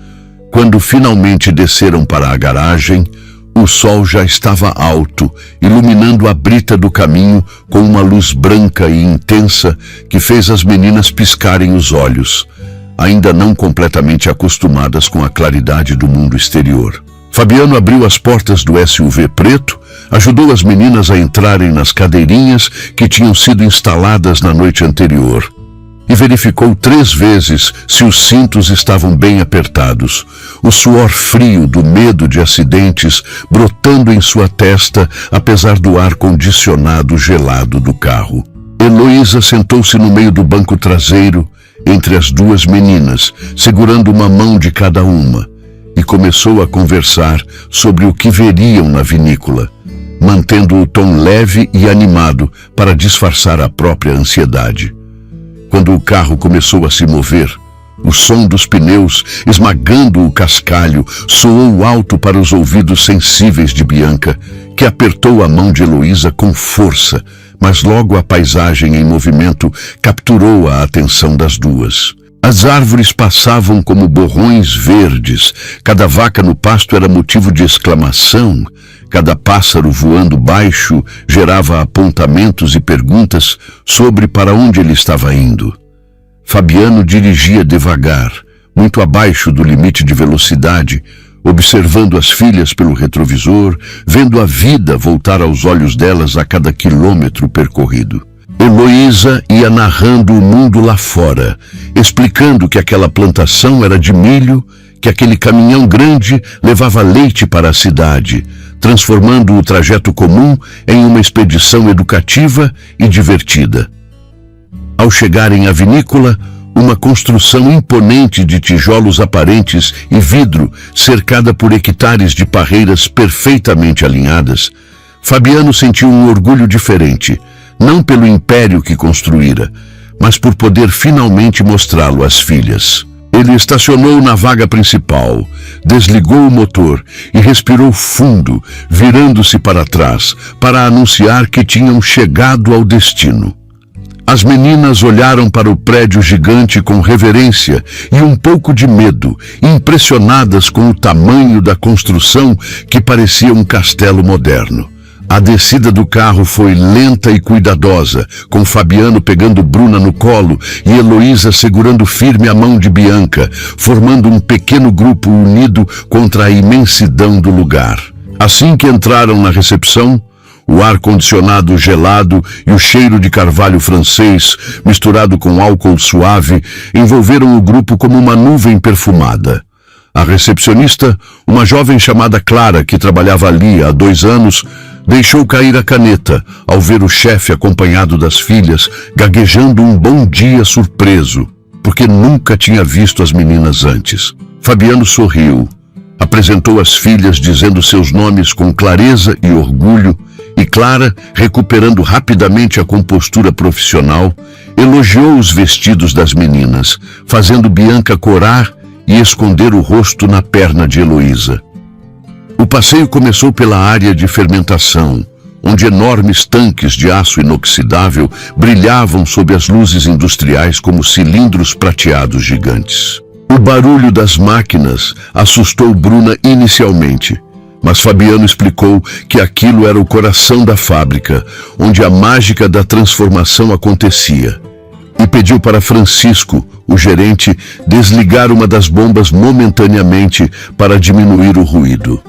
Quando finalmente desceram para a garagem, O sol já estava alto, iluminando a brita do caminho com uma luz branca e intensa que fez as meninas piscarem os olhos, ainda não completamente acostumadas com a claridade do mundo exterior. Fabiano abriu as portas do SUV preto, ajudou as meninas a entrarem nas cadeirinhas que tinham sido instaladas na noite anterior e verificou 3 vezes se os cintos estavam bem apertados, o suor frio do medo de acidentes brotando em sua testa, apesar do ar condicionado gelado do carro. Heloísa sentou-se no meio do banco traseiro, entre as 2 meninas, segurando uma mão de cada uma, e começou a conversar sobre o que veriam na vinícola, mantendo o tom leve e animado para disfarçar a própria ansiedade. Quando o carro começou a se mover, o som dos pneus esmagando o cascalho soou alto para os ouvidos sensíveis de Bianca, que apertou a mão de Heloísa com força, mas logo a paisagem em movimento capturou a atenção das duas. As árvores passavam como borrões verdes, cada vaca no pasto era motivo de exclamação, cada pássaro voando baixo gerava apontamentos e perguntas sobre para onde ele estava indo. Fabiano dirigia devagar, muito abaixo do limite de velocidade, observando as filhas pelo retrovisor, vendo a vida voltar aos olhos delas a cada quilômetro percorrido. Heloísa ia narrando o mundo lá fora, explicando que aquela plantação era de milho, que aquele caminhão grande levava leite para a cidade, transformando o trajeto comum em uma expedição educativa e divertida. Ao chegarem à vinícola, uma construção imponente de tijolos aparentes e vidro, cercada por hectares de parreiras perfeitamente alinhadas, Fabiano sentiu um orgulho diferente, não pelo império que construíra, mas por poder finalmente mostrá-lo às filhas. Ele estacionou na vaga principal, desligou o motor e respirou fundo, virando-se para trás, para anunciar que tinham chegado ao destino. As meninas olharam para o prédio gigante com reverência e um pouco de medo, impressionadas com o tamanho da construção que parecia um castelo moderno. A descida do carro foi lenta e cuidadosa, com Fabiano pegando Bruna no colo e Heloísa segurando firme a mão de Bianca, formando um pequeno grupo unido contra a imensidão do lugar. Assim que entraram na recepção, o ar-condicionado gelado e o cheiro de carvalho francês, misturado com álcool suave, envolveram o grupo como uma nuvem perfumada. A recepcionista, uma jovem chamada Clara, que trabalhava ali há 2 anos, deixou cair a caneta ao ver o chefe acompanhado das filhas, gaguejando um bom dia surpreso, porque nunca tinha visto as meninas antes. Fabiano sorriu, apresentou as filhas dizendo seus nomes com clareza e orgulho, e Clara, recuperando rapidamente a compostura profissional, elogiou os vestidos das meninas, fazendo Bianca corar e esconder o rosto na perna de Heloísa. O passeio começou pela área de fermentação, onde enormes tanques de aço inoxidável brilhavam sob as luzes industriais como cilindros prateados gigantes. O barulho das máquinas assustou Bruna inicialmente, mas Fabiano explicou que aquilo era o coração da fábrica, onde a mágica da transformação acontecia, e pediu para Francisco, o gerente, desligar uma das bombas momentaneamente para diminuir o ruído.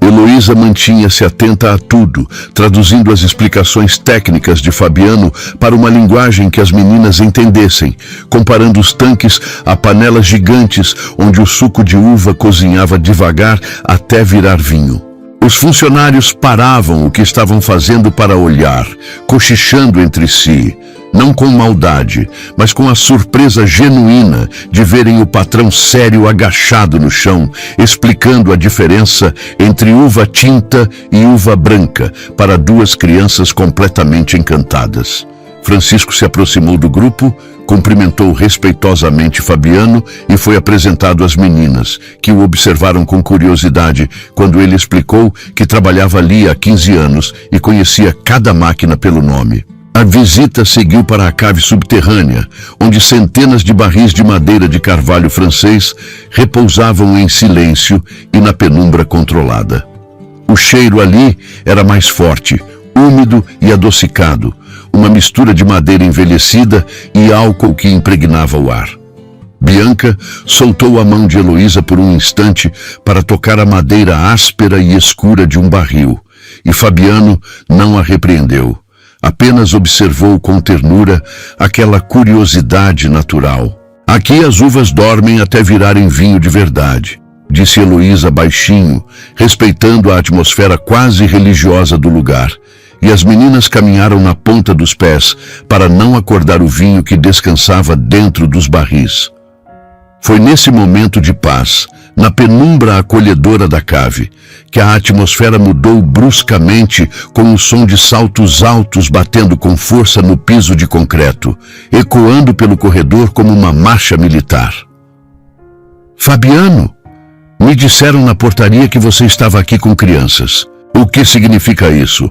Heloísa mantinha-se atenta a tudo, traduzindo as explicações técnicas de Fabiano para uma linguagem que as meninas entendessem, comparando os tanques a panelas gigantes onde o suco de uva cozinhava devagar até virar vinho. Os funcionários paravam o que estavam fazendo para olhar, cochichando entre si, não com maldade, mas com a surpresa genuína de verem o patrão sério agachado no chão, explicando a diferença entre uva tinta e uva branca para 2 crianças completamente encantadas. Francisco se aproximou do grupo, cumprimentou respeitosamente Fabiano e foi apresentado às meninas, que o observaram com curiosidade quando ele explicou que trabalhava ali há 15 anos e conhecia cada máquina pelo nome. A visita seguiu para a cave subterrânea, onde centenas de barris de madeira de carvalho francês repousavam em silêncio e na penumbra controlada. O cheiro ali era mais forte, úmido e adocicado, uma mistura de madeira envelhecida e álcool que impregnava o ar. Bianca soltou a mão de Heloísa por um instante para tocar a madeira áspera e escura de um barril, e Fabiano não a repreendeu. Apenas observou com ternura aquela curiosidade natural. Aqui as uvas dormem até virarem vinho de verdade, disse Heloísa baixinho, respeitando a atmosfera quase religiosa do lugar, e as meninas caminharam na ponta dos pés para não acordar o vinho que descansava dentro dos barris. Foi nesse momento de paz, na penumbra acolhedora da cave, que a atmosfera mudou bruscamente com o som de saltos altos batendo com força no piso de concreto, ecoando pelo corredor como uma marcha militar. Fabiano, me disseram na portaria que você estava aqui com crianças. O que significa isso?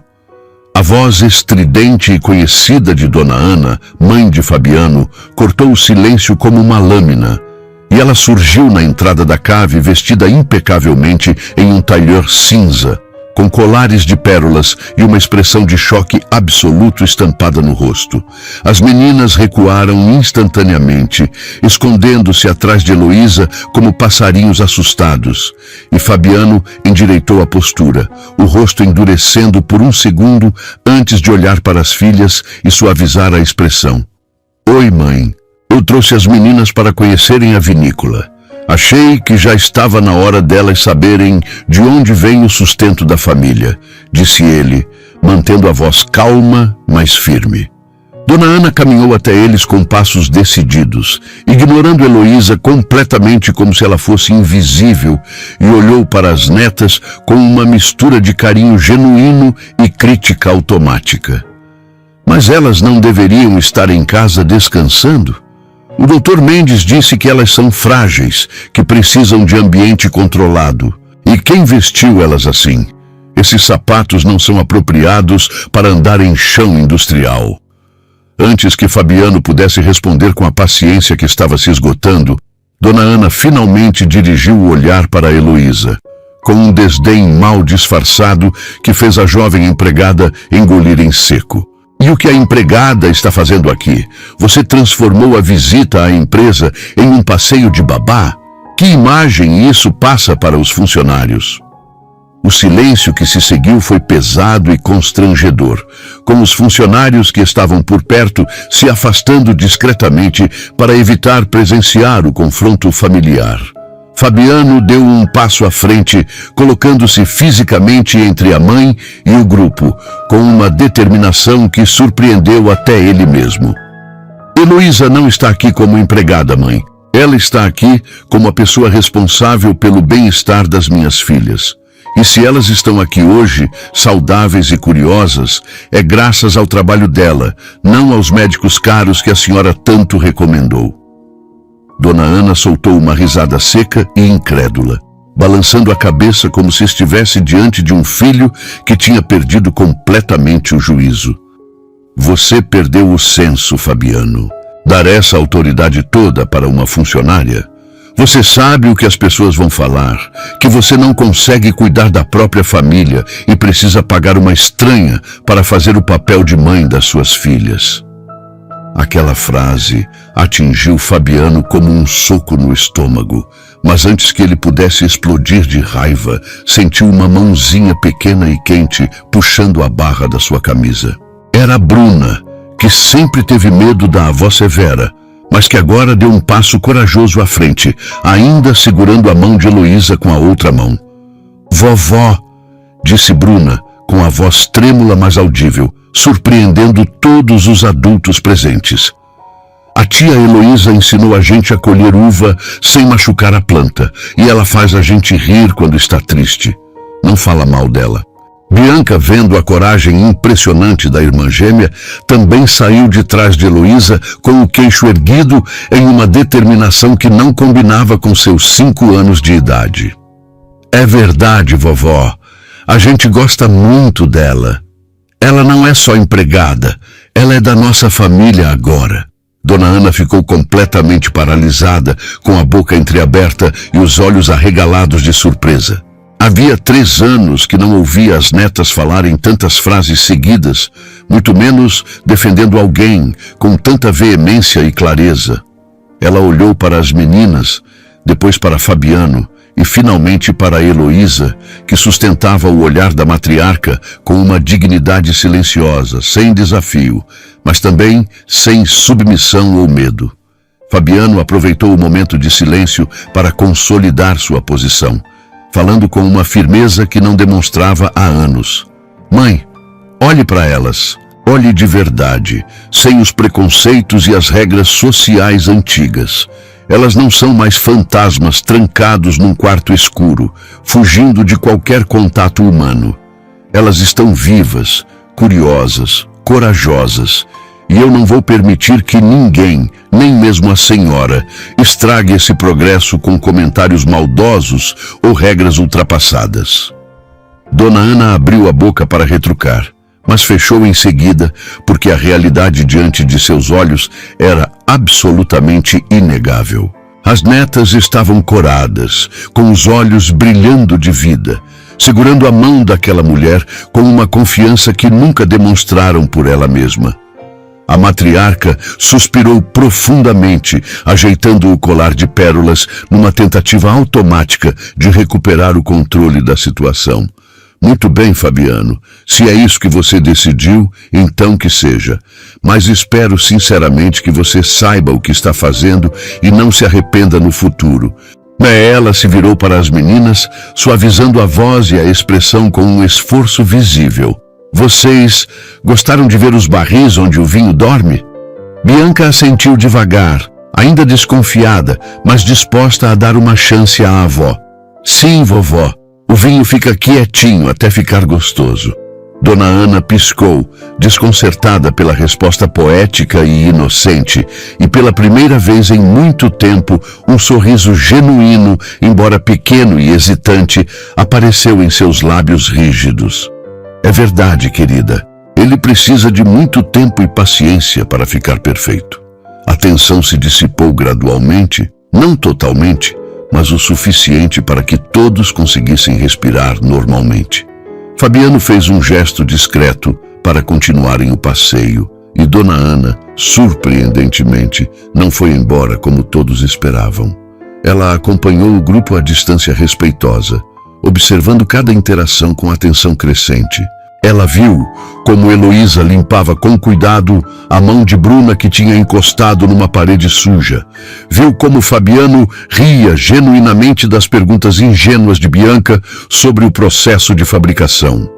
A voz estridente e conhecida de Dona Ana, mãe de Fabiano, cortou o silêncio como uma lâmina, e ela surgiu na entrada da cave vestida impecavelmente em um tailleur cinza, com colares de pérolas e uma expressão de choque absoluto estampada no rosto. As meninas recuaram instantaneamente, escondendo-se atrás de Heloísa como passarinhos assustados, e Fabiano endireitou a postura, o rosto endurecendo por um segundo antes de olhar para as filhas e suavizar a expressão. Oi, mãe. Eu trouxe as meninas para conhecerem a vinícola. Achei que já estava na hora delas saberem de onde vem o sustento da família, disse ele, mantendo a voz calma, mas firme. Dona Ana caminhou até eles com passos decididos, ignorando Heloísa completamente como se ela fosse invisível, e olhou para as netas com uma mistura de carinho genuíno e crítica automática. Mas elas não deveriam estar em casa descansando? O Dr. Mendes disse que elas são frágeis, que precisam de ambiente controlado. E quem vestiu elas assim? Esses sapatos não são apropriados para andar em chão industrial. Antes que Fabiano pudesse responder com a paciência que estava se esgotando, Dona Ana finalmente dirigiu o olhar para Heloísa, com um desdém mal disfarçado que fez a jovem empregada engolir em seco. E o que a empregada está fazendo aqui? Você transformou a visita à empresa em um passeio de babá? Que imagem isso passa para os funcionários? O silêncio que se seguiu foi pesado e constrangedor, com os funcionários que estavam por perto se afastando discretamente para evitar presenciar o confronto familiar. Fabiano deu um passo à frente, colocando-se fisicamente entre a mãe e o grupo, com uma determinação que surpreendeu até ele mesmo. Heloísa não está aqui como empregada, mãe. Ela está aqui como a pessoa responsável pelo bem-estar das minhas filhas. E se elas estão aqui hoje, saudáveis e curiosas, é graças ao trabalho dela, não aos médicos caros que a senhora tanto recomendou. Dona Ana soltou uma risada seca e incrédula, balançando a cabeça como se estivesse diante de um filho que tinha perdido completamente o juízo. Você perdeu o senso, Fabiano. Dar essa autoridade toda para uma funcionária? Você sabe o que as pessoas vão falar, que você não consegue cuidar da própria família e precisa pagar uma estranha para fazer o papel de mãe das suas filhas. Aquela frase atingiu Fabiano como um soco no estômago, mas antes que ele pudesse explodir de raiva, sentiu uma mãozinha pequena e quente puxando a barra da sua camisa. Era a Bruna, que sempre teve medo da avó severa, mas que agora deu um passo corajoso à frente, ainda segurando a mão de Heloísa com a outra mão. Vovó, disse Bruna, com a voz trêmula mas audível, surpreendendo todos os adultos presentes. A tia Heloísa ensinou a gente a colher uva sem machucar a planta, e ela faz a gente rir quando está triste. Não fala mal dela. Bianca, vendo a coragem impressionante da irmã gêmea, também saiu de trás de Heloísa com o queixo erguido em uma determinação que não combinava com seus 5 anos de idade. É verdade, vovó. A gente gosta muito dela. Ela não é só empregada, ela é da nossa família agora. Dona Ana ficou completamente paralisada, com a boca entreaberta e os olhos arregalados de surpresa. Havia 3 anos que não ouvia as netas falarem tantas frases seguidas, muito menos defendendo alguém com tanta veemência e clareza. Ela olhou para as meninas, depois para Fabiano e finalmente para Heloísa, que sustentava o olhar da matriarca com uma dignidade silenciosa, sem desafio, mas também sem submissão ou medo. Fabiano aproveitou o momento de silêncio para consolidar sua posição, falando com uma firmeza que não demonstrava há anos. Mãe, olhe para elas. Olhe de verdade, sem os preconceitos e as regras sociais antigas. Elas não são mais fantasmas trancados num quarto escuro, fugindo de qualquer contato humano. Elas estão vivas, curiosas, corajosas. E eu não vou permitir que ninguém, nem mesmo a senhora, estrague esse progresso com comentários maldosos ou regras ultrapassadas. Dona Ana abriu a boca para retrucar, mas fechou em seguida, porque a realidade diante de seus olhos era absolutamente inegável. As netas estavam coradas, com os olhos brilhando de vida, segurando a mão daquela mulher com uma confiança que nunca demonstraram por ela mesma. A matriarca suspirou profundamente, ajeitando o colar de pérolas numa tentativa automática de recuperar o controle da situação. Muito bem, Fabiano. Se é isso que você decidiu, então que seja. Mas espero sinceramente que você saiba o que está fazendo e não se arrependa no futuro. Ela se virou para as meninas, suavizando a voz e a expressão com um esforço visível. Vocês gostaram de ver os barris onde o vinho dorme? Bianca assentiu devagar, ainda desconfiada, mas disposta a dar uma chance à avó. Sim, vovó. O vinho fica quietinho até ficar gostoso. Dona Ana piscou, desconcertada pela resposta poética e inocente, e pela primeira vez em muito tempo, um sorriso genuíno, embora pequeno e hesitante, apareceu em seus lábios rígidos. É verdade, querida. Ele precisa de muito tempo e paciência para ficar perfeito. A tensão se dissipou gradualmente, não totalmente, mas o suficiente para que todos conseguissem respirar normalmente. Fabiano fez um gesto discreto para continuarem o passeio, e Dona Ana, surpreendentemente, não foi embora como todos esperavam. Ela acompanhou o grupo à distância respeitosa, observando cada interação com atenção crescente. Ela viu como Heloísa limpava com cuidado a mão de Bruna que tinha encostado numa parede suja. Viu como Fabiano ria genuinamente das perguntas ingênuas de Bianca sobre o processo de fabricação.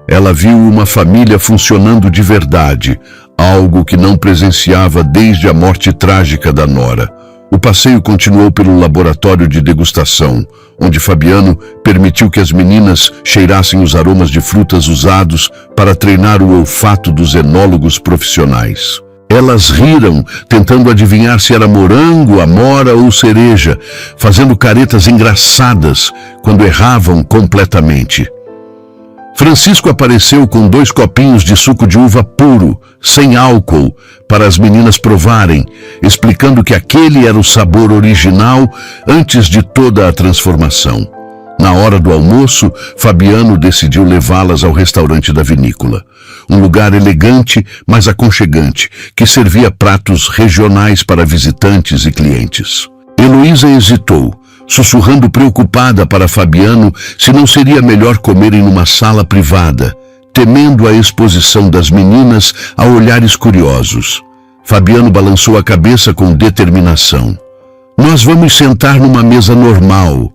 Ela viu uma família funcionando de verdade, algo que não presenciava desde a morte trágica da nora. O passeio continuou pelo laboratório de degustação, onde Fabiano permitiu que as meninas cheirassem os aromas de frutas usados para treinar o olfato dos enólogos profissionais. Elas riram, tentando adivinhar se era morango, amora ou cereja, fazendo caretas engraçadas quando erravam completamente. Francisco apareceu com 2 copinhos de suco de uva puro, sem álcool, para as meninas provarem, explicando que aquele era o sabor original antes de toda a transformação. Na hora do almoço, Fabiano decidiu levá-las ao restaurante da vinícola. Um lugar elegante, mas aconchegante, que servia pratos regionais para visitantes e clientes. Heloísa hesitou, sussurrando preocupada para Fabiano se não seria melhor comerem numa sala privada, temendo a exposição das meninas a olhares curiosos. Fabiano balançou a cabeça com determinação. Nós vamos sentar numa mesa normal,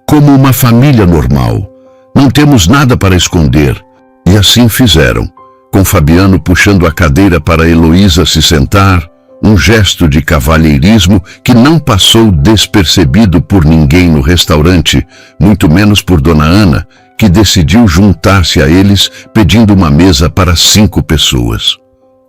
como uma família normal. Não temos nada para esconder. E assim fizeram, com Fabiano puxando a cadeira para Heloísa se sentar, um gesto de cavalheirismo que não passou despercebido por ninguém no restaurante, muito menos por Dona Ana, que decidiu juntar-se a eles pedindo uma mesa para 5 pessoas.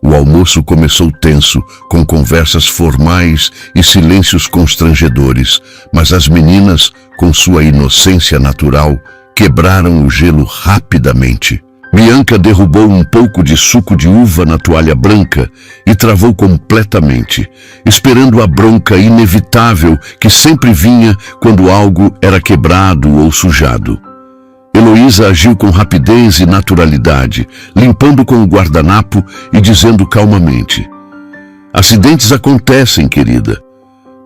O almoço começou tenso, com conversas formais e silêncios constrangedores, mas as meninas, com sua inocência natural, quebraram o gelo rapidamente. Bianca derrubou um pouco de suco de uva na toalha branca e travou completamente, esperando a bronca inevitável que sempre vinha quando algo era quebrado ou sujado. Heloísa agiu com rapidez e naturalidade, limpando com o guardanapo e dizendo calmamente: "Acidentes acontecem, querida.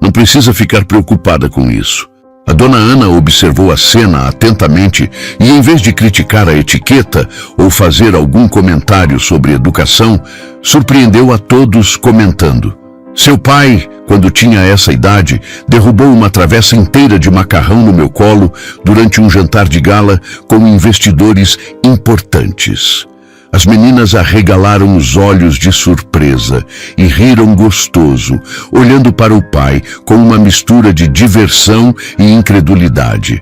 Não precisa ficar preocupada com isso." A dona Ana observou a cena atentamente e, em vez de criticar a etiqueta ou fazer algum comentário sobre educação, surpreendeu a todos comentando: "Seu pai, quando tinha essa idade, derrubou uma travessa inteira de macarrão no meu colo durante um jantar de gala com investidores importantes." As meninas arregalaram os olhos de surpresa e riram gostoso, olhando para o pai com uma mistura de diversão e incredulidade.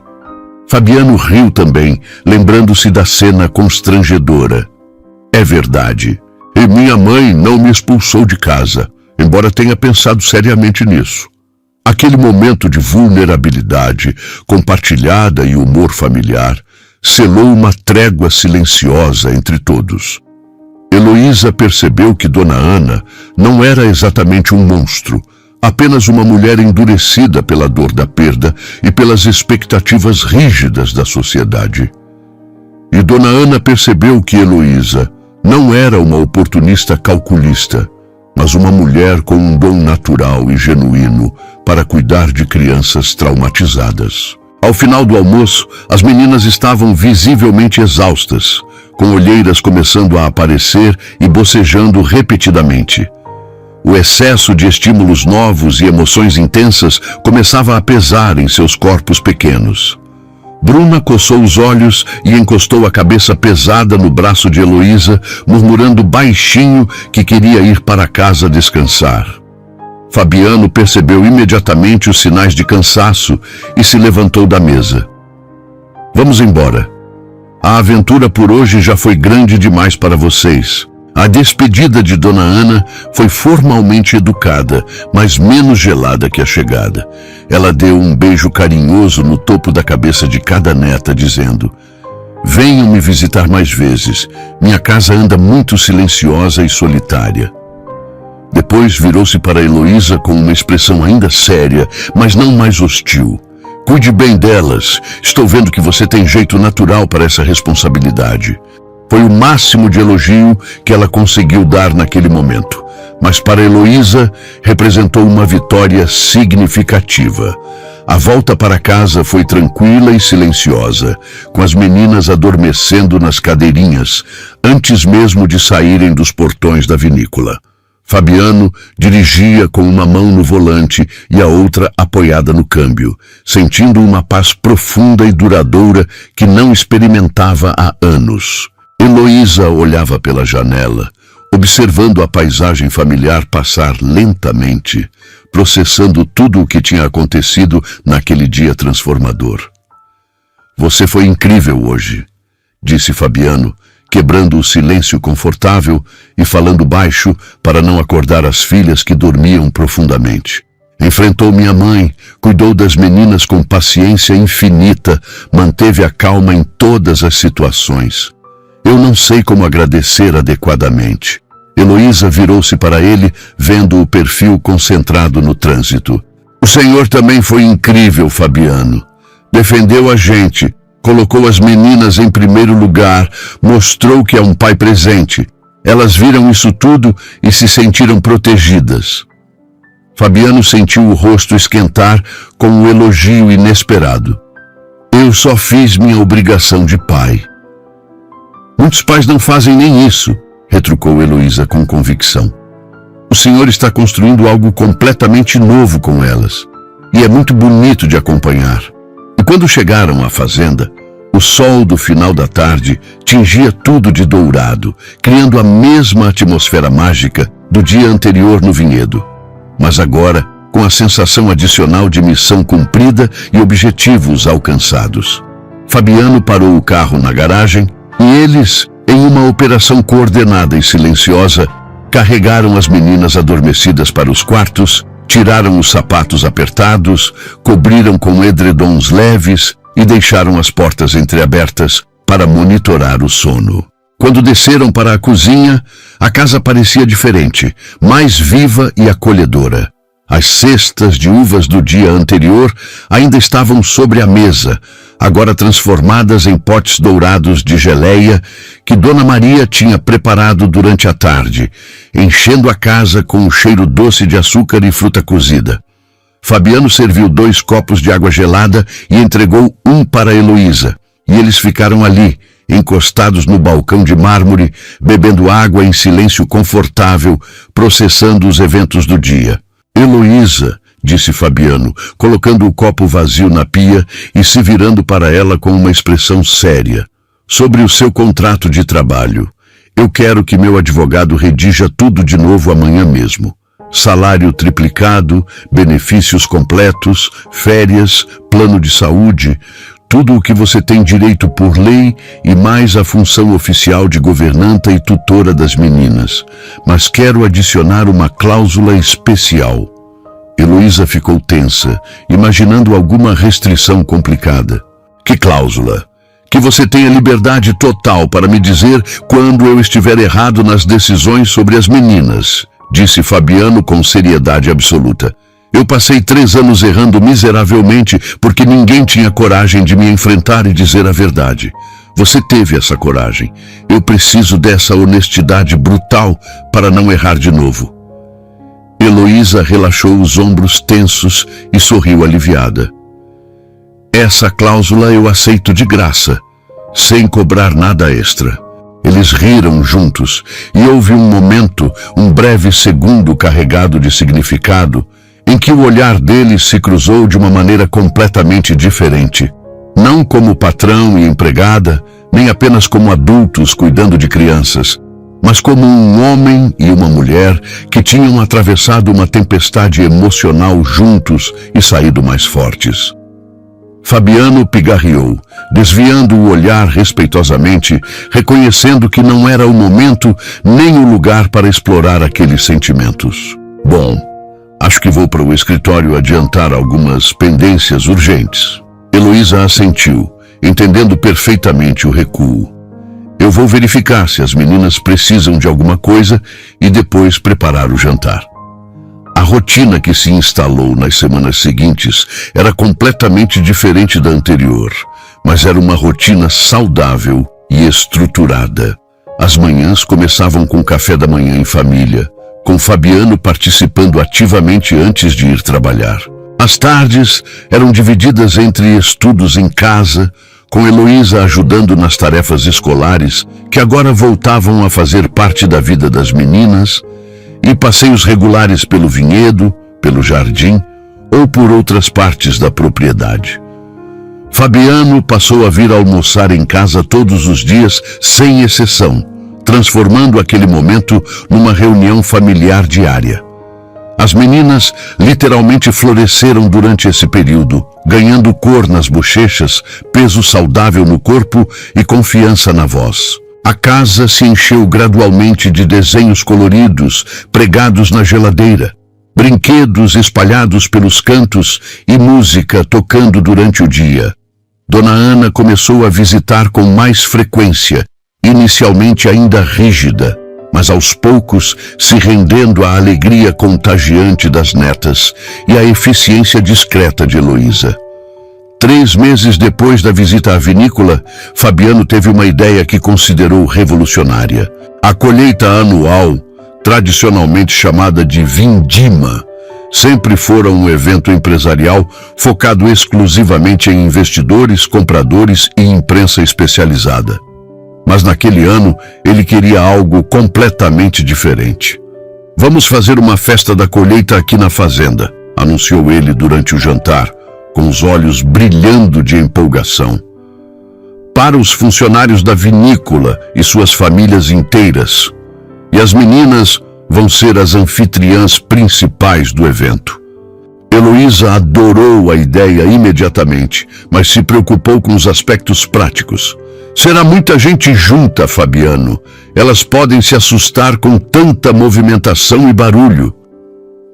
Fabiano riu também, lembrando-se da cena constrangedora. "É verdade. E minha mãe não me expulsou de casa, embora tenha pensado seriamente nisso." Aquele momento de vulnerabilidade, compartilhada e humor familiar, selou uma trégua silenciosa entre todos. Heloísa percebeu que Dona Ana não era exatamente um monstro, apenas uma mulher endurecida pela dor da perda e pelas expectativas rígidas da sociedade. E Dona Ana percebeu que Heloísa não era uma oportunista calculista, mas uma mulher com um dom natural e genuíno para cuidar de crianças traumatizadas. Ao final do almoço, as meninas estavam visivelmente exaustas, com olheiras começando a aparecer e bocejando repetidamente. O excesso de estímulos novos e emoções intensas começava a pesar em seus corpos pequenos. Bruna coçou os olhos e encostou a cabeça pesada no braço de Heloísa, murmurando baixinho que queria ir para casa descansar. Fabiano percebeu imediatamente os sinais de cansaço e se levantou da mesa. "Vamos embora. A aventura por hoje já foi grande demais para vocês." A despedida de Dona Ana foi formalmente educada, mas menos gelada que a chegada. Ela deu um beijo carinhoso no topo da cabeça de cada neta, dizendo: "Venham me visitar mais vezes. Minha casa anda muito silenciosa e solitária." Depois virou-se para Heloísa com uma expressão ainda séria, mas não mais hostil. "Cuide bem delas. Estou vendo que você tem jeito natural para essa responsabilidade." Foi o máximo de elogio que ela conseguiu dar naquele momento, mas para Heloísa representou uma vitória significativa. A volta para casa foi tranquila e silenciosa, com as meninas adormecendo nas cadeirinhas, antes mesmo de saírem dos portões da vinícola. Fabiano dirigia com uma mão no volante e a outra apoiada no câmbio, sentindo uma paz profunda e duradoura que não experimentava há anos. Heloísa olhava pela janela, observando a paisagem familiar passar lentamente, processando tudo o que tinha acontecido naquele dia transformador. "Você foi incrível hoje", disse Fabiano, quebrando o silêncio confortável e falando baixo para não acordar as filhas que dormiam profundamente. "Enfrentou minha mãe, cuidou das meninas com paciência infinita, manteve a calma em todas as situações. Eu não sei como agradecer adequadamente." Heloísa virou-se para ele, vendo o perfil concentrado no trânsito. "O senhor também foi incrível, Fabiano. Defendeu a gente, colocou as meninas em primeiro lugar, mostrou que é um pai presente. Elas viram isso tudo e se sentiram protegidas." Fabiano sentiu o rosto esquentar com um elogio inesperado. "Eu só fiz minha obrigação de pai." "Muitos pais não fazem nem isso", retrucou Heloísa com convicção. "O senhor está construindo algo completamente novo com elas, e é muito bonito de acompanhar." E quando chegaram à fazenda, o sol do final da tarde tingia tudo de dourado, criando a mesma atmosfera mágica do dia anterior no vinhedo. Mas agora, com a sensação adicional de missão cumprida e objetivos alcançados. Fabiano parou o carro na garagem e eles, em uma operação coordenada e silenciosa, carregaram as meninas adormecidas para os quartos, tiraram os sapatos apertados, cobriram com edredons leves e deixaram as portas entreabertas para monitorar o sono. Quando desceram para a cozinha, a casa parecia diferente, mais viva e acolhedora. As cestas de uvas do dia anterior ainda estavam sobre a mesa, agora transformadas em potes dourados de geleia que Dona Maria tinha preparado durante a tarde, enchendo a casa com um cheiro doce de açúcar e fruta cozida. Fabiano serviu 2 copos de água gelada e entregou um para Heloísa, e eles ficaram ali, encostados no balcão de mármore, bebendo água em silêncio confortável, processando os eventos do dia. Heloísa, disse Fabiano, colocando o copo vazio na pia e se virando para ela com uma expressão séria. Sobre o seu contrato de trabalho. Eu quero que meu advogado redija tudo de novo amanhã mesmo. Salário triplicado, benefícios completos, férias, plano de saúde, tudo o que você tem direito por lei e mais a função oficial de governanta e tutora das meninas. Mas quero adicionar uma cláusula especial. Heloísa ficou tensa, imaginando alguma restrição complicada. Que cláusula? Que você tenha liberdade total para me dizer quando eu estiver errado nas decisões sobre as meninas, disse Fabiano com seriedade absoluta. Eu passei 3 anos errando miseravelmente porque ninguém tinha coragem de me enfrentar e dizer a verdade. Você teve essa coragem. Eu preciso dessa honestidade brutal para não errar de novo. Heloísa relaxou os ombros tensos e sorriu aliviada. Essa cláusula eu aceito de graça, sem cobrar nada extra. Eles riram juntos e houve um momento, um breve segundo carregado de significado, em que o olhar deles se cruzou de uma maneira completamente diferente. Não como patrão e empregada, nem apenas como adultos cuidando de crianças, mas como um homem e uma mulher que tinham atravessado uma tempestade emocional juntos e saído mais fortes. Fabiano pigarreou, desviando o olhar respeitosamente, reconhecendo que não era o momento nem o lugar para explorar aqueles sentimentos. Bom, acho que vou para o escritório adiantar algumas pendências urgentes. Heloísa assentiu, entendendo perfeitamente o recuo. Eu vou verificar se as meninas precisam de alguma coisa e depois preparar o jantar. A rotina que se instalou nas semanas seguintes era completamente diferente da anterior, mas era uma rotina saudável e estruturada. As manhãs começavam com café da manhã em família, com Fabiano participando ativamente antes de ir trabalhar. As tardes eram divididas entre estudos em casa, com Heloísa ajudando nas tarefas escolares, que agora voltavam a fazer parte da vida das meninas, e passeios regulares pelo vinhedo, pelo jardim ou por outras partes da propriedade. Fabiano passou a vir almoçar em casa todos os dias, sem exceção, transformando aquele momento numa reunião familiar diária. As meninas literalmente floresceram durante esse período, ganhando cor nas bochechas, peso saudável no corpo e confiança na voz. A casa se encheu gradualmente de desenhos coloridos pregados na geladeira, brinquedos espalhados pelos cantos e música tocando durante o dia. Dona Ana começou a visitar com mais frequência, inicialmente ainda rígida, mas aos poucos se rendendo à alegria contagiante das netas e à eficiência discreta de Heloísa. 3 meses depois da visita à vinícola, Fabiano teve uma ideia que considerou revolucionária. A colheita anual, tradicionalmente chamada de vindima, sempre fora um evento empresarial focado exclusivamente em investidores, compradores e imprensa especializada. Mas naquele ano, ele queria algo completamente diferente. Vamos fazer uma festa da colheita aqui na fazenda, anunciou ele durante o jantar, com os olhos brilhando de empolgação. Para os funcionários da vinícola e suas famílias inteiras. E as meninas vão ser as anfitriãs principais do evento. Heloísa adorou a ideia imediatamente, mas se preocupou com os aspectos práticos. Será muita gente junta, Fabiano. Elas podem se assustar com tanta movimentação e barulho.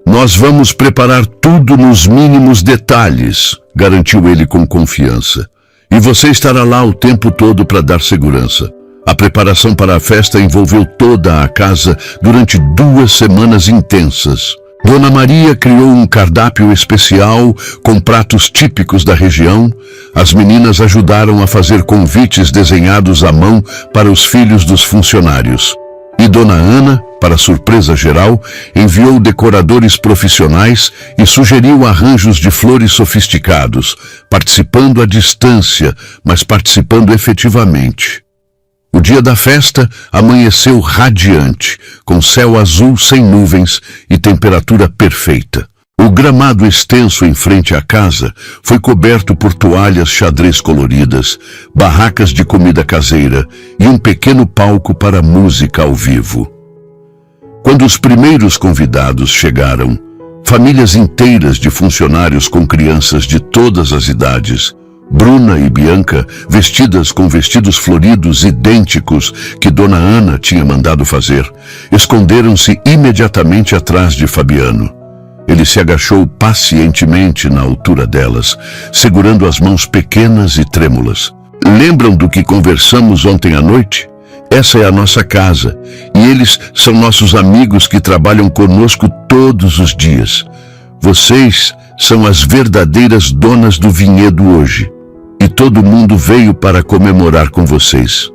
Nós vamos preparar tudo nos mínimos detalhes, garantiu ele com confiança. E você estará lá o tempo todo para dar segurança. A preparação para a festa envolveu toda a casa durante 2 semanas intensas. Dona Maria criou um cardápio especial com pratos típicos da região. As meninas ajudaram a fazer convites desenhados à mão para os filhos dos funcionários. E Dona Ana, para surpresa geral, enviou decoradores profissionais e sugeriu arranjos de flores sofisticados, participando à distância, mas participando efetivamente. O dia da festa amanheceu radiante, com céu azul sem nuvens e temperatura perfeita. O gramado extenso em frente à casa foi coberto por toalhas xadrez coloridas, barracas de comida caseira e um pequeno palco para música ao vivo. Quando os primeiros convidados chegaram, famílias inteiras de funcionários com crianças de todas as idades, Bruna e Bianca, vestidas com vestidos floridos idênticos que Dona Ana tinha mandado fazer, esconderam-se imediatamente atrás de Fabiano. Ele se agachou pacientemente na altura delas, segurando as mãos pequenas e trêmulas. Lembram do que conversamos ontem à noite? Essa é a nossa casa, e eles são nossos amigos que trabalham conosco todos os dias. Vocês são as verdadeiras donas do vinhedo hoje. E todo mundo veio para comemorar com vocês.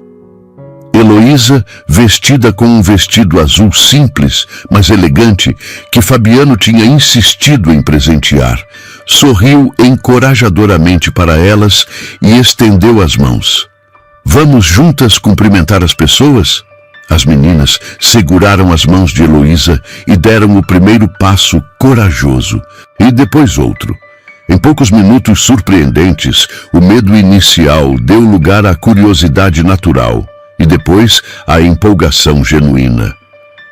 Heloísa, vestida com um vestido azul simples, mas elegante, que Fabiano tinha insistido em presentear, sorriu encorajadoramente para elas e estendeu as mãos. Vamos juntas cumprimentar as pessoas? As meninas seguraram as mãos de Heloísa e deram o primeiro passo corajoso, e depois outro. Em poucos minutos surpreendentes, o medo inicial deu lugar à curiosidade natural e depois à empolgação genuína.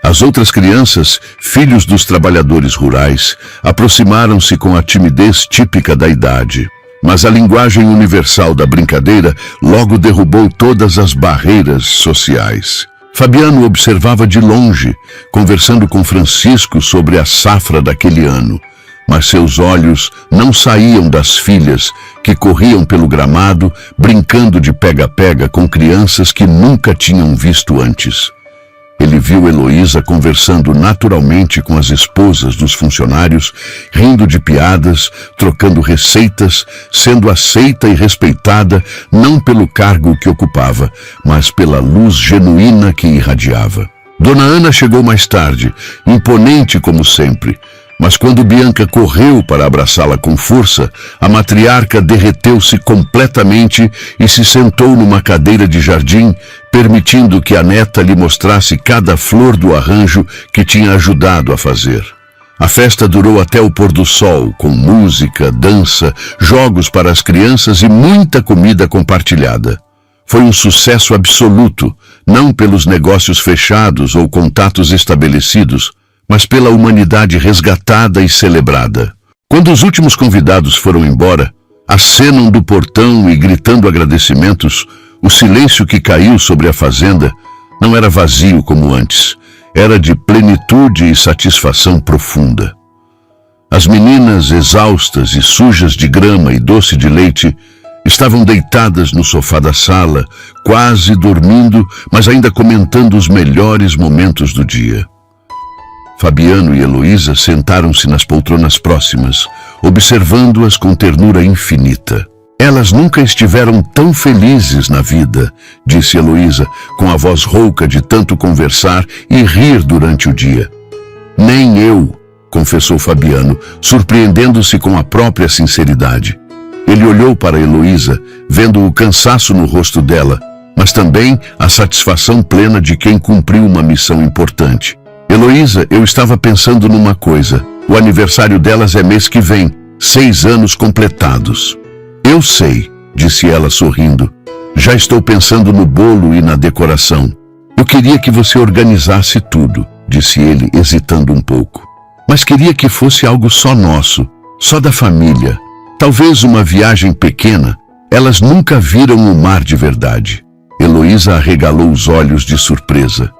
As outras crianças, filhos dos trabalhadores rurais, aproximaram-se com a timidez típica da idade. Mas a linguagem universal da brincadeira logo derrubou todas as barreiras sociais. Fabiano observava de longe, conversando com Francisco sobre a safra daquele ano. Mas seus olhos não saíam das filhas que corriam pelo gramado, brincando de pega-pega com crianças que nunca tinham visto antes. Ele viu Heloísa conversando naturalmente com as esposas dos funcionários, rindo de piadas, trocando receitas, sendo aceita e respeitada não pelo cargo que ocupava, mas pela luz genuína que irradiava. Dona Ana chegou mais tarde, imponente como sempre, mas quando Bianca correu para abraçá-la com força, a matriarca derreteu-se completamente e se sentou numa cadeira de jardim, permitindo que a neta lhe mostrasse cada flor do arranjo que tinha ajudado a fazer. A festa durou até o pôr do sol, com música, dança, jogos para as crianças e muita comida compartilhada. Foi um sucesso absoluto, não pelos negócios fechados ou contatos estabelecidos, mas pela humanidade resgatada e celebrada. Quando os últimos convidados foram embora, acenam do portão e gritando agradecimentos, o silêncio que caiu sobre a fazenda não era vazio como antes, era de plenitude e satisfação profunda. As meninas, exaustas e sujas de grama e doce de leite, estavam deitadas no sofá da sala, quase dormindo, mas ainda comentando os melhores momentos do dia. Fabiano e Heloísa sentaram-se nas poltronas próximas, observando-as com ternura infinita. Elas nunca estiveram tão felizes na vida, disse Heloísa, com a voz rouca de tanto conversar e rir durante o dia. Nem eu, confessou Fabiano, surpreendendo-se com a própria sinceridade. Ele olhou para Heloísa, vendo o cansaço no rosto dela, mas também a satisfação plena de quem cumpriu uma missão importante. Heloísa, eu estava pensando numa coisa. O aniversário delas é mês que vem, 6 anos completados. Eu sei, disse ela sorrindo. Já estou pensando no bolo e na decoração. Eu queria que você organizasse tudo, disse ele, hesitando um pouco. Mas queria que fosse algo só nosso, só da família. Talvez uma viagem pequena. Elas nunca viram o mar de verdade. Heloísa arregalou os olhos de surpresa.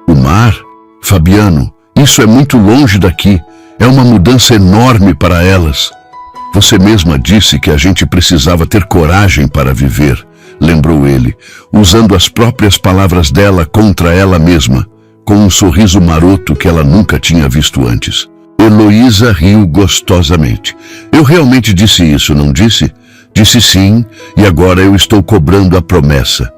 O mar? Fabiano, isso é muito longe daqui. É uma mudança enorme para elas. Você mesma disse que a gente precisava ter coragem para viver, lembrou ele, usando as próprias palavras dela contra ela mesma, com um sorriso maroto que ela nunca tinha visto antes. Heloísa riu gostosamente. Eu realmente disse isso, não disse? Disse sim, e agora eu estou cobrando a promessa.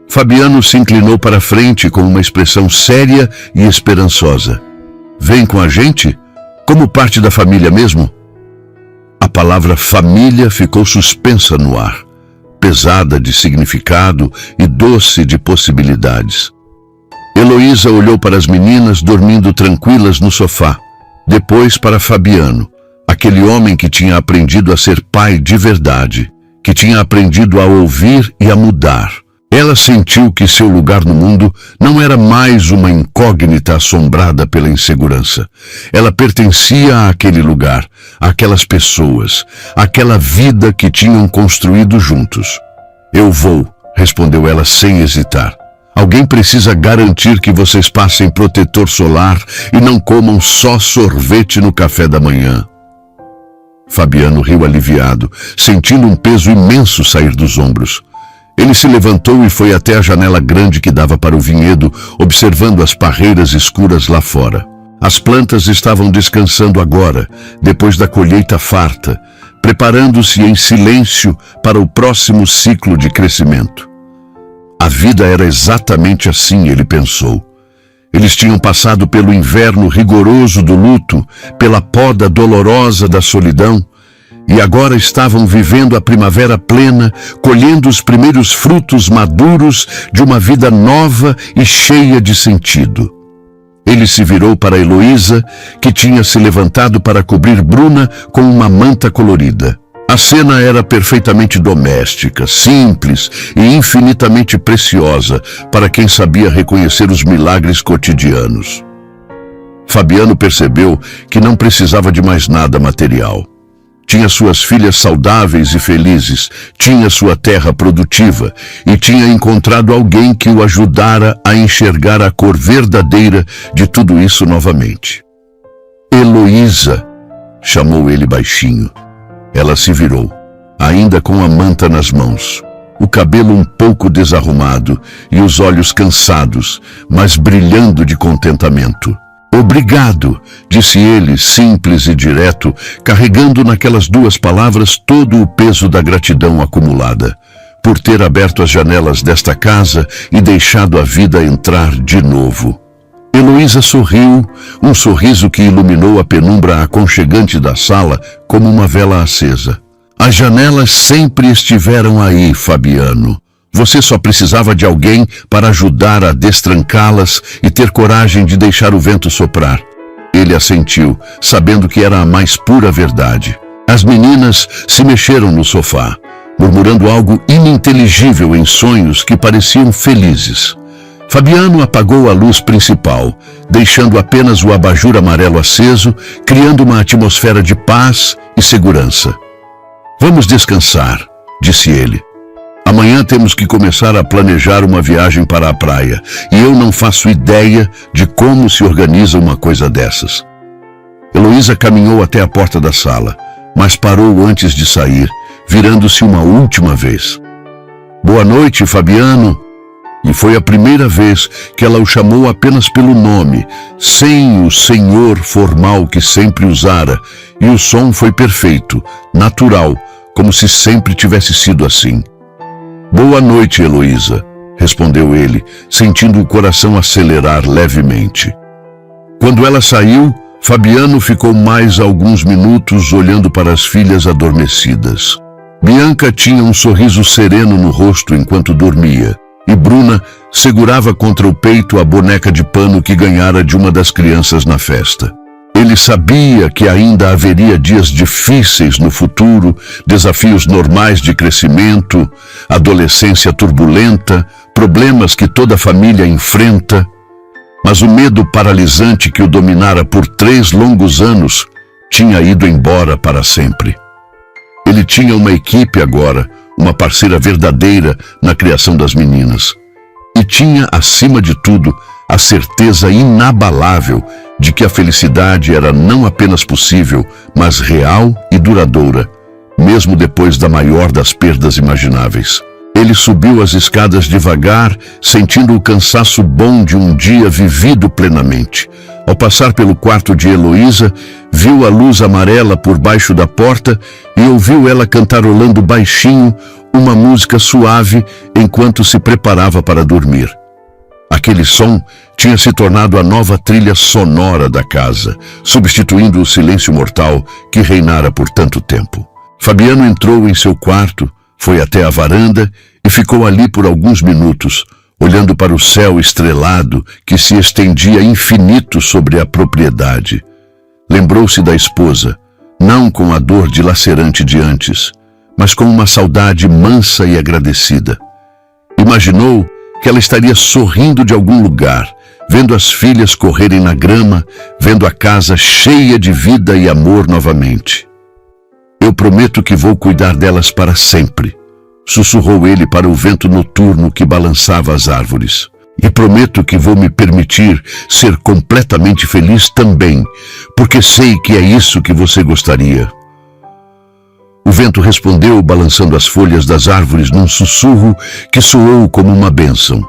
Fabiano se inclinou para a frente com uma expressão séria e esperançosa. Vem com a gente? Como parte da família mesmo? A palavra família ficou suspensa no ar, pesada de significado e doce de possibilidades. Heloísa olhou para as meninas dormindo tranquilas no sofá, depois para Fabiano, aquele homem que tinha aprendido a ser pai de verdade, que tinha aprendido a ouvir e a mudar. Ela sentiu que seu lugar no mundo não era mais uma incógnita assombrada pela insegurança. Ela pertencia àquele lugar, àquelas pessoas, àquela vida que tinham construído juntos. Eu vou, respondeu ela sem hesitar. Alguém precisa garantir que vocês passem protetor solar e não comam só sorvete no café da manhã. Fabiano riu aliviado, sentindo um peso imenso sair dos ombros. Ele se levantou e foi até a janela grande que dava para o vinhedo, observando as parreiras escuras lá fora. As plantas estavam descansando agora, depois da colheita farta, preparando-se em silêncio para o próximo ciclo de crescimento. A vida era exatamente assim, ele pensou. Eles tinham passado pelo inverno rigoroso do luto, pela poda dolorosa da solidão, e agora estavam vivendo a primavera plena, colhendo os primeiros frutos maduros de uma vida nova e cheia de sentido. Ele se virou para Heloísa, que tinha se levantado para cobrir Bruna com uma manta colorida. A cena era perfeitamente doméstica, simples e infinitamente preciosa para quem sabia reconhecer os milagres cotidianos. Fabiano percebeu que não precisava de mais nada material. Tinha suas filhas saudáveis e felizes, tinha sua terra produtiva e tinha encontrado alguém que o ajudara a enxergar a cor verdadeira de tudo isso novamente. Heloísa, chamou ele baixinho. Ela se virou, ainda com a manta nas mãos, o cabelo um pouco desarrumado e os olhos cansados, mas brilhando de contentamento. Obrigado, disse ele, simples e direto, carregando naquelas duas palavras todo o peso da gratidão acumulada, por ter aberto as janelas desta casa e deixado a vida entrar de novo. Heloísa sorriu, um sorriso que iluminou a penumbra aconchegante da sala como uma vela acesa. As janelas sempre estiveram aí, Fabiano. Você só precisava de alguém para ajudar a destrancá-las e ter coragem de deixar o vento soprar. Ele assentiu, sabendo que era a mais pura verdade. As meninas se mexeram no sofá, murmurando algo ininteligível em sonhos que pareciam felizes. Fabiano apagou a luz principal, deixando apenas o abajur amarelo aceso, criando uma atmosfera de paz e segurança. Vamos descansar, disse ele. Amanhã temos que começar a planejar uma viagem para a praia, e eu não faço ideia de como se organiza uma coisa dessas. Heloísa caminhou até a porta da sala, mas parou antes de sair, virando-se uma última vez. Boa noite, Fabiano. E foi a primeira vez que ela o chamou apenas pelo nome, sem o senhor formal que sempre usara, e o som foi perfeito, natural, como se sempre tivesse sido assim. Boa noite, Heloísa, respondeu ele, sentindo o coração acelerar levemente. Quando ela saiu, Fabiano ficou mais alguns minutos olhando para as filhas adormecidas. Bianca tinha um sorriso sereno no rosto enquanto dormia, e Bruna segurava contra o peito a boneca de pano que ganhara de uma das crianças na festa. Ele sabia que ainda haveria dias difíceis no futuro, desafios normais de crescimento, adolescência turbulenta, problemas que toda família enfrenta, mas o medo paralisante que o dominara por 3 longos anos tinha ido embora para sempre. Ele tinha uma equipe agora, uma parceira verdadeira na criação das meninas. E tinha, acima de tudo, a certeza inabalável de que a felicidade era não apenas possível, mas real e duradoura, mesmo depois da maior das perdas imagináveis. Ele subiu as escadas devagar, sentindo o cansaço bom de um dia vivido plenamente. Ao passar pelo quarto de Heloísa, viu a luz amarela por baixo da porta e ouviu ela cantarolando baixinho uma música suave enquanto se preparava para dormir. Aquele som tinha se tornado a nova trilha sonora da casa, substituindo o silêncio mortal que reinara por tanto tempo. Fabiano entrou em seu quarto, foi até a varanda e ficou ali por alguns minutos, olhando para o céu estrelado que se estendia infinito sobre a propriedade. Lembrou-se da esposa, não com a dor dilacerante de antes, mas com uma saudade mansa e agradecida. Imaginou que ela estaria sorrindo de algum lugar, vendo as filhas correrem na grama, vendo a casa cheia de vida e amor novamente. Eu prometo que vou cuidar delas para sempre, sussurrou ele para o vento noturno que balançava as árvores. E prometo que vou me permitir ser completamente feliz também, porque sei que é isso que você gostaria. O vento respondeu, balançando as folhas das árvores num sussurro que soou como uma bênção.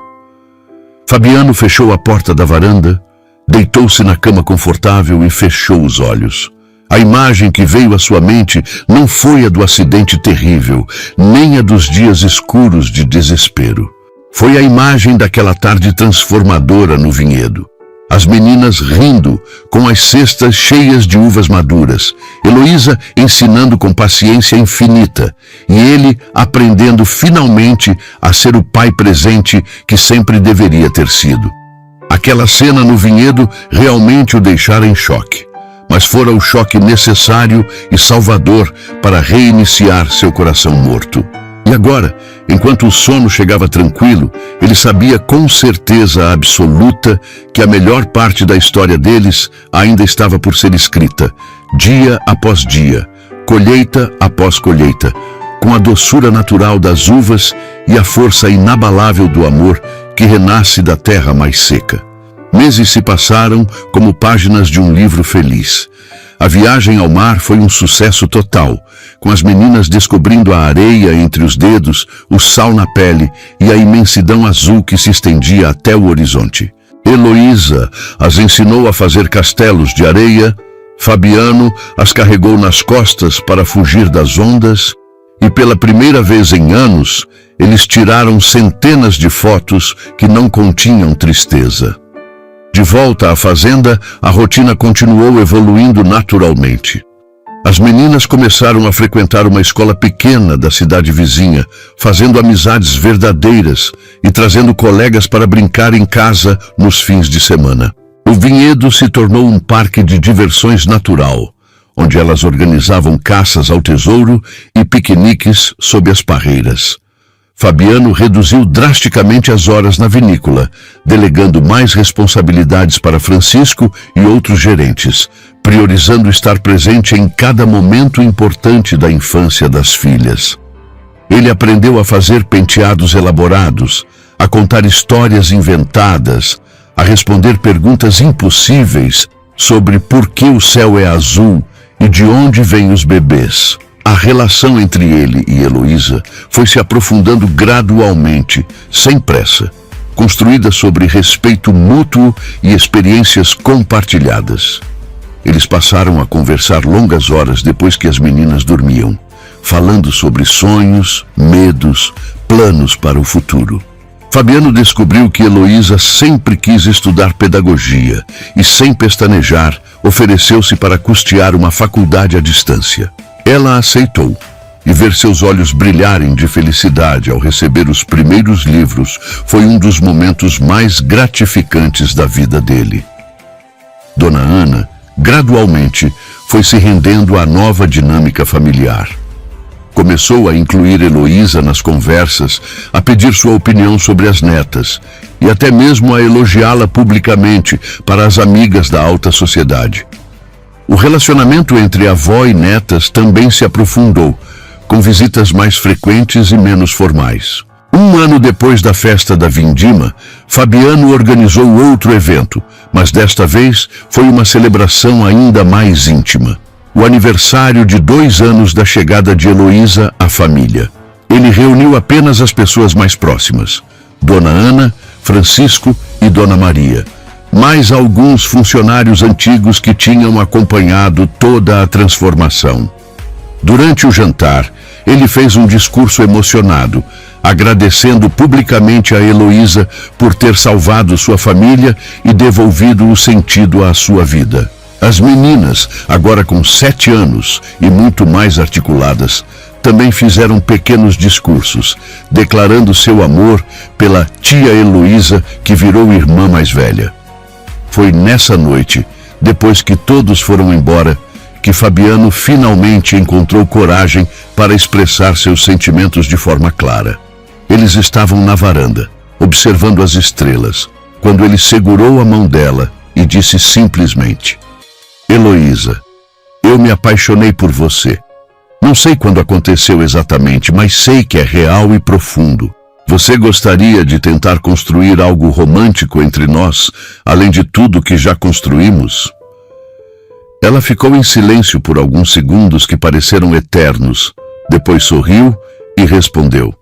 Fabiano fechou a porta da varanda, deitou-se na cama confortável e fechou os olhos. A imagem que veio à sua mente não foi a do acidente terrível, nem a dos dias escuros de desespero. Foi a imagem daquela tarde transformadora no vinhedo. As meninas rindo, com as cestas cheias de uvas maduras, Heloísa ensinando com paciência infinita, e ele aprendendo finalmente a ser o pai presente que sempre deveria ter sido. Aquela cena no vinhedo realmente o deixara em choque, mas fora o choque necessário e salvador para reiniciar seu coração morto. E agora, enquanto o sono chegava tranquilo, ele sabia com certeza absoluta que a melhor parte da história deles ainda estava por ser escrita, dia após dia, colheita após colheita, com a doçura natural das uvas e a força inabalável do amor que renasce da terra mais seca. Meses se passaram como páginas de um livro feliz. A viagem ao mar foi um sucesso total, com as meninas descobrindo a areia entre os dedos, o sal na pele e a imensidão azul que se estendia até o horizonte. Heloísa as ensinou a fazer castelos de areia, Fabiano as carregou nas costas para fugir das ondas e pela primeira vez em anos, eles tiraram centenas de fotos que não continham tristeza. De volta à fazenda, a rotina continuou evoluindo naturalmente. As meninas começaram a frequentar uma escola pequena da cidade vizinha, fazendo amizades verdadeiras e trazendo colegas para brincar em casa nos fins de semana. O vinhedo se tornou um parque de diversões natural, onde elas organizavam caças ao tesouro e piqueniques sob as parreiras. Fabiano reduziu drasticamente as horas na vinícola, delegando mais responsabilidades para Francisco e outros gerentes, priorizando estar presente em cada momento importante da infância das filhas. Ele aprendeu a fazer penteados elaborados, a contar histórias inventadas, a responder perguntas impossíveis sobre por que o céu é azul e de onde vêm os bebês. A relação entre ele e Heloísa foi se aprofundando gradualmente, sem pressa, construída sobre respeito mútuo e experiências compartilhadas. Eles passaram a conversar longas horas depois que as meninas dormiam, falando sobre sonhos, medos, planos para o futuro. Fabiano descobriu que Heloísa sempre quis estudar pedagogia e, sem pestanejar, ofereceu-se para custear uma faculdade à distância. Ela aceitou, e ver seus olhos brilharem de felicidade ao receber os primeiros livros foi um dos momentos mais gratificantes da vida dele. Dona Ana, gradualmente, foi se rendendo à nova dinâmica familiar. Começou a incluir Heloísa nas conversas, a pedir sua opinião sobre as netas e até mesmo a elogiá-la publicamente para as amigas da alta sociedade. O relacionamento entre avó e netas também se aprofundou, com visitas mais frequentes e menos formais. Um ano depois da festa da Vindima, Fabiano organizou outro evento, mas desta vez foi uma celebração ainda mais íntima. O aniversário de 2 anos da chegada de Heloísa à família. Ele reuniu apenas as pessoas mais próximas: Dona Ana, Francisco e Dona Maria, mais alguns funcionários antigos que tinham acompanhado toda a transformação. Durante o jantar, ele fez um discurso emocionado, agradecendo publicamente a Heloísa por ter salvado sua família e devolvido o sentido à sua vida. As meninas, agora com 7 anos e muito mais articuladas, também fizeram pequenos discursos, declarando seu amor pela tia Heloísa, que virou irmã mais velha. Foi nessa noite, depois que todos foram embora, que Fabiano finalmente encontrou coragem para expressar seus sentimentos de forma clara. Eles estavam na varanda, observando as estrelas, quando ele segurou a mão dela e disse simplesmente: Heloísa, eu me apaixonei por você. Não sei quando aconteceu exatamente, mas sei que é real e profundo. Você gostaria de tentar construir algo romântico entre nós, além de tudo que já construímos? Ela ficou em silêncio por alguns segundos que pareceram eternos. Depois sorriu e respondeu: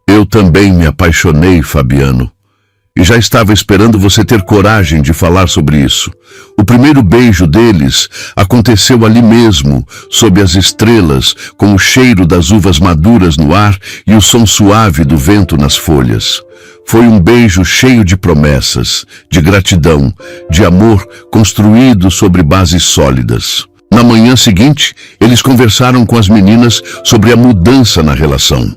Eu também me apaixonei, Fabiano. E já estava esperando você ter coragem de falar sobre isso. O primeiro beijo deles aconteceu ali mesmo, sob as estrelas, com o cheiro das uvas maduras no ar e o som suave do vento nas folhas. Foi um beijo cheio de promessas, de gratidão, de amor construído sobre bases sólidas. Na manhã seguinte, eles conversaram com as meninas sobre a mudança na relação.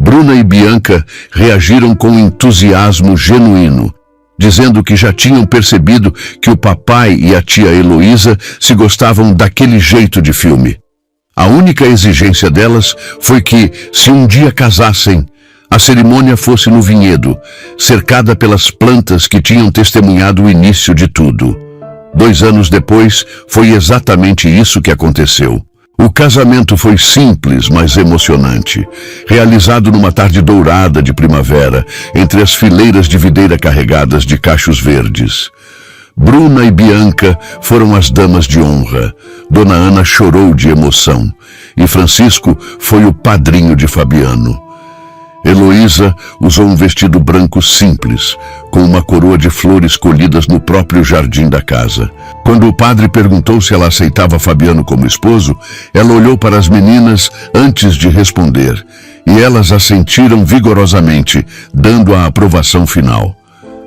Bruna e Bianca reagiram com entusiasmo genuíno, dizendo que já tinham percebido que o papai e a tia Heloísa se gostavam daquele jeito de filme. A única exigência delas foi que, se um dia casassem, a cerimônia fosse no vinhedo, cercada pelas plantas que tinham testemunhado o início de tudo. 2 anos depois, foi exatamente isso que aconteceu. O casamento foi simples, mas emocionante, realizado numa tarde dourada de primavera, entre as fileiras de videira carregadas de cachos verdes. Bruna e Bianca foram as damas de honra. Dona Ana chorou de emoção, e Francisco foi o padrinho de Fabiano. Heloísa usou um vestido branco simples, com uma coroa de flores colhidas no próprio jardim da casa. Quando o padre perguntou se ela aceitava Fabiano como esposo, ela olhou para as meninas antes de responder, e elas assentiram vigorosamente, dando a aprovação final.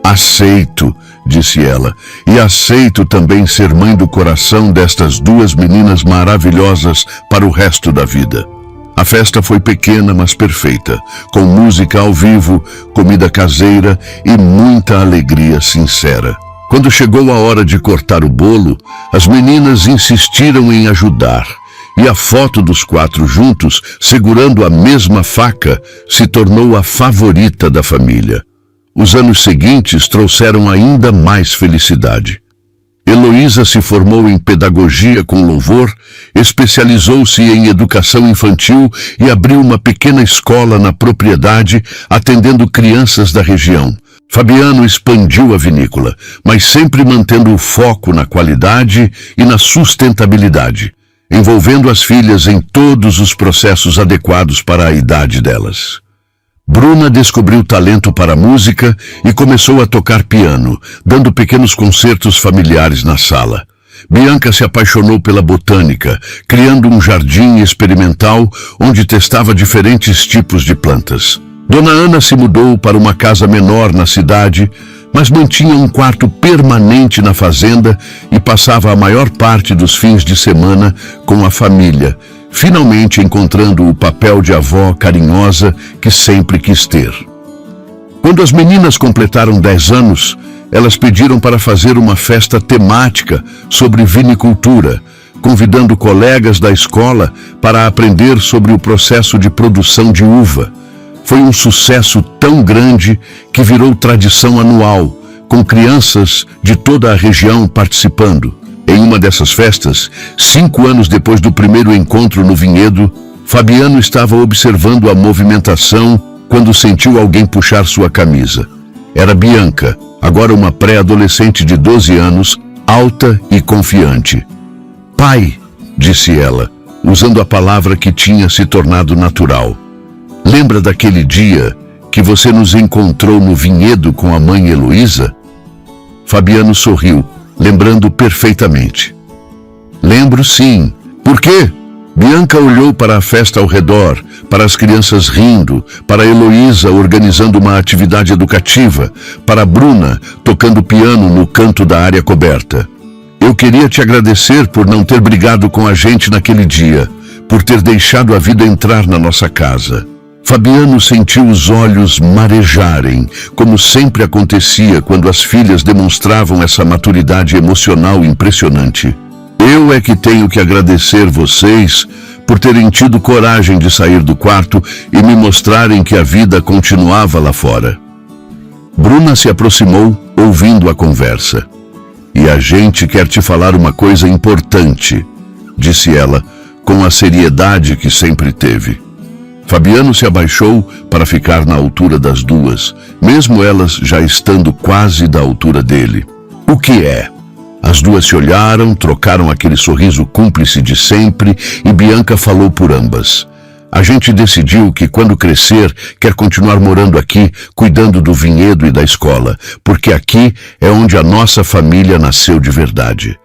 Aceito, disse ela, e aceito também ser mãe do coração destas 2 meninas maravilhosas para o resto da vida. A festa foi pequena, mas perfeita, com música ao vivo, comida caseira e muita alegria sincera. Quando chegou a hora de cortar o bolo, as meninas insistiram em ajudar, e a foto dos 4 juntos, segurando a mesma faca, se tornou a favorita da família. Os anos seguintes trouxeram ainda mais felicidade. Heloísa se formou em pedagogia com louvor, especializou-se em educação infantil e abriu uma pequena escola na propriedade, atendendo crianças da região. Fabiano expandiu a vinícola, mas sempre mantendo o foco na qualidade e na sustentabilidade, envolvendo as filhas em todos os processos adequados para a idade delas. Bruna descobriu talento para a música e começou a tocar piano, dando pequenos concertos familiares na sala. Bianca se apaixonou pela botânica, criando um jardim experimental onde testava diferentes tipos de plantas. Dona Ana se mudou para uma casa menor na cidade, mas mantinha um quarto permanente na fazenda e passava a maior parte dos fins de semana com a família, finalmente encontrando o papel de avó carinhosa que sempre quis ter. Quando as meninas completaram 10 anos, elas pediram para fazer uma festa temática sobre vinicultura, convidando colegas da escola para aprender sobre o processo de produção de uva. Foi um sucesso tão grande que virou tradição anual, com crianças de toda a região participando. Em uma dessas festas, 5 anos depois do primeiro encontro no vinhedo, Fabiano estava observando a movimentação quando sentiu alguém puxar sua camisa. Era Bianca, agora uma pré-adolescente de 12 anos, alta e confiante. "Pai", disse ela, usando a palavra que tinha se tornado natural. Lembra daquele dia que você nos encontrou no vinhedo com a mãe Heloísa? Fabiano sorriu, lembrando perfeitamente. Lembro sim. Por quê? Bianca olhou para a festa ao redor, para as crianças rindo, para Heloísa organizando uma atividade educativa, para Bruna tocando piano no canto da área coberta. Eu queria te agradecer por não ter brigado com a gente naquele dia, por ter deixado a vida entrar na nossa casa. Fabiano sentiu os olhos marejarem, como sempre acontecia quando as filhas demonstravam essa maturidade emocional impressionante. Eu é que tenho que agradecer vocês por terem tido coragem de sair do quarto e me mostrarem que a vida continuava lá fora. Bruna se aproximou, ouvindo a conversa. E a gente quer te falar uma coisa importante, disse ela, com a seriedade que sempre teve. Fabiano se abaixou para ficar na altura das duas, mesmo elas já estando quase da altura dele. O que é? As duas se olharam, trocaram aquele sorriso cúmplice de sempre e Bianca falou por ambas. A gente decidiu que quando crescer quer continuar morando aqui, cuidando do vinhedo e da escola, porque aqui é onde a nossa família nasceu de verdade.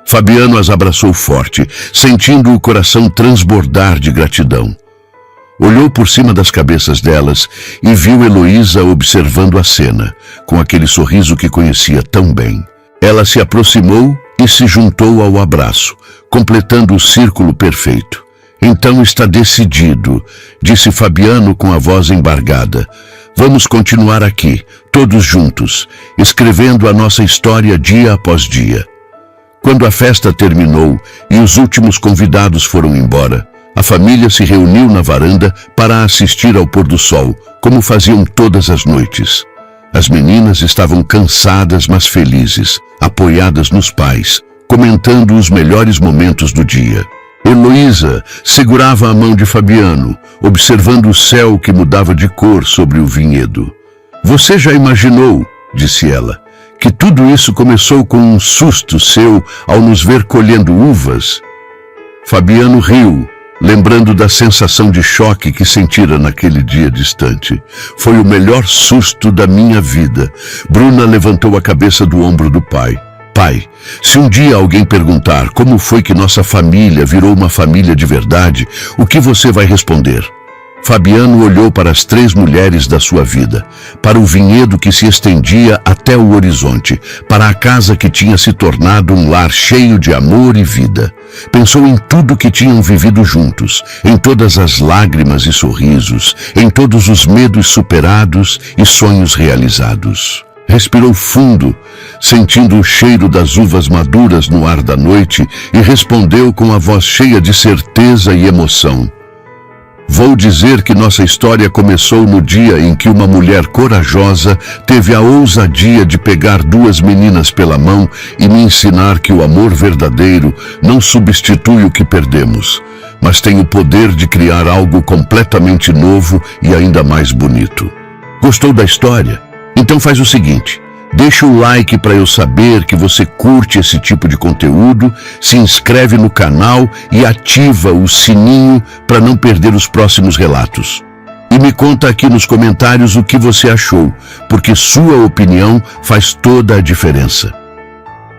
Fabiano as abraçou forte, sentindo o coração transbordar de gratidão. Olhou por cima das cabeças delas e viu Heloísa observando a cena, com aquele sorriso que conhecia tão bem. Ela se aproximou e se juntou ao abraço, completando o círculo perfeito. Então está decidido, disse Fabiano com a voz embargada. Vamos continuar aqui, todos juntos, escrevendo a nossa história dia após dia. Quando a festa terminou e os últimos convidados foram embora, a família se reuniu na varanda para assistir ao pôr do sol, como faziam todas as noites. As meninas estavam cansadas, mas felizes, apoiadas nos pais, comentando os melhores momentos do dia. Heloísa segurava a mão de Fabiano, observando o céu que mudava de cor sobre o vinhedo. Você já imaginou, disse ela, que tudo isso começou com um susto seu ao nos ver colhendo uvas? Fabiano riu, lembrando da sensação de choque que sentira naquele dia distante. Foi o melhor susto da minha vida. Bruna levantou a cabeça do ombro do pai. Pai, se um dia alguém perguntar como foi que nossa família virou uma família de verdade, o que você vai responder? Fabiano olhou para as 3 mulheres da sua vida, para o vinhedo que se estendia até o horizonte, para a casa que tinha se tornado um lar cheio de amor e vida. Pensou em tudo que tinham vivido juntos, em todas as lágrimas e sorrisos, em todos os medos superados e sonhos realizados. Respirou fundo, sentindo o cheiro das uvas maduras no ar da noite e respondeu com a voz cheia de certeza e emoção. Vou dizer que nossa história começou no dia em que uma mulher corajosa teve a ousadia de pegar 2 meninas pela mão e me ensinar que o amor verdadeiro não substitui o que perdemos, mas tem o poder de criar algo completamente novo e ainda mais bonito. Gostou da história? Então faz o seguinte. Deixa o like para eu saber que você curte esse tipo de conteúdo, se inscreve no canal e ativa o sininho para não perder os próximos relatos. E me conta aqui nos comentários o que você achou, porque sua opinião faz toda a diferença.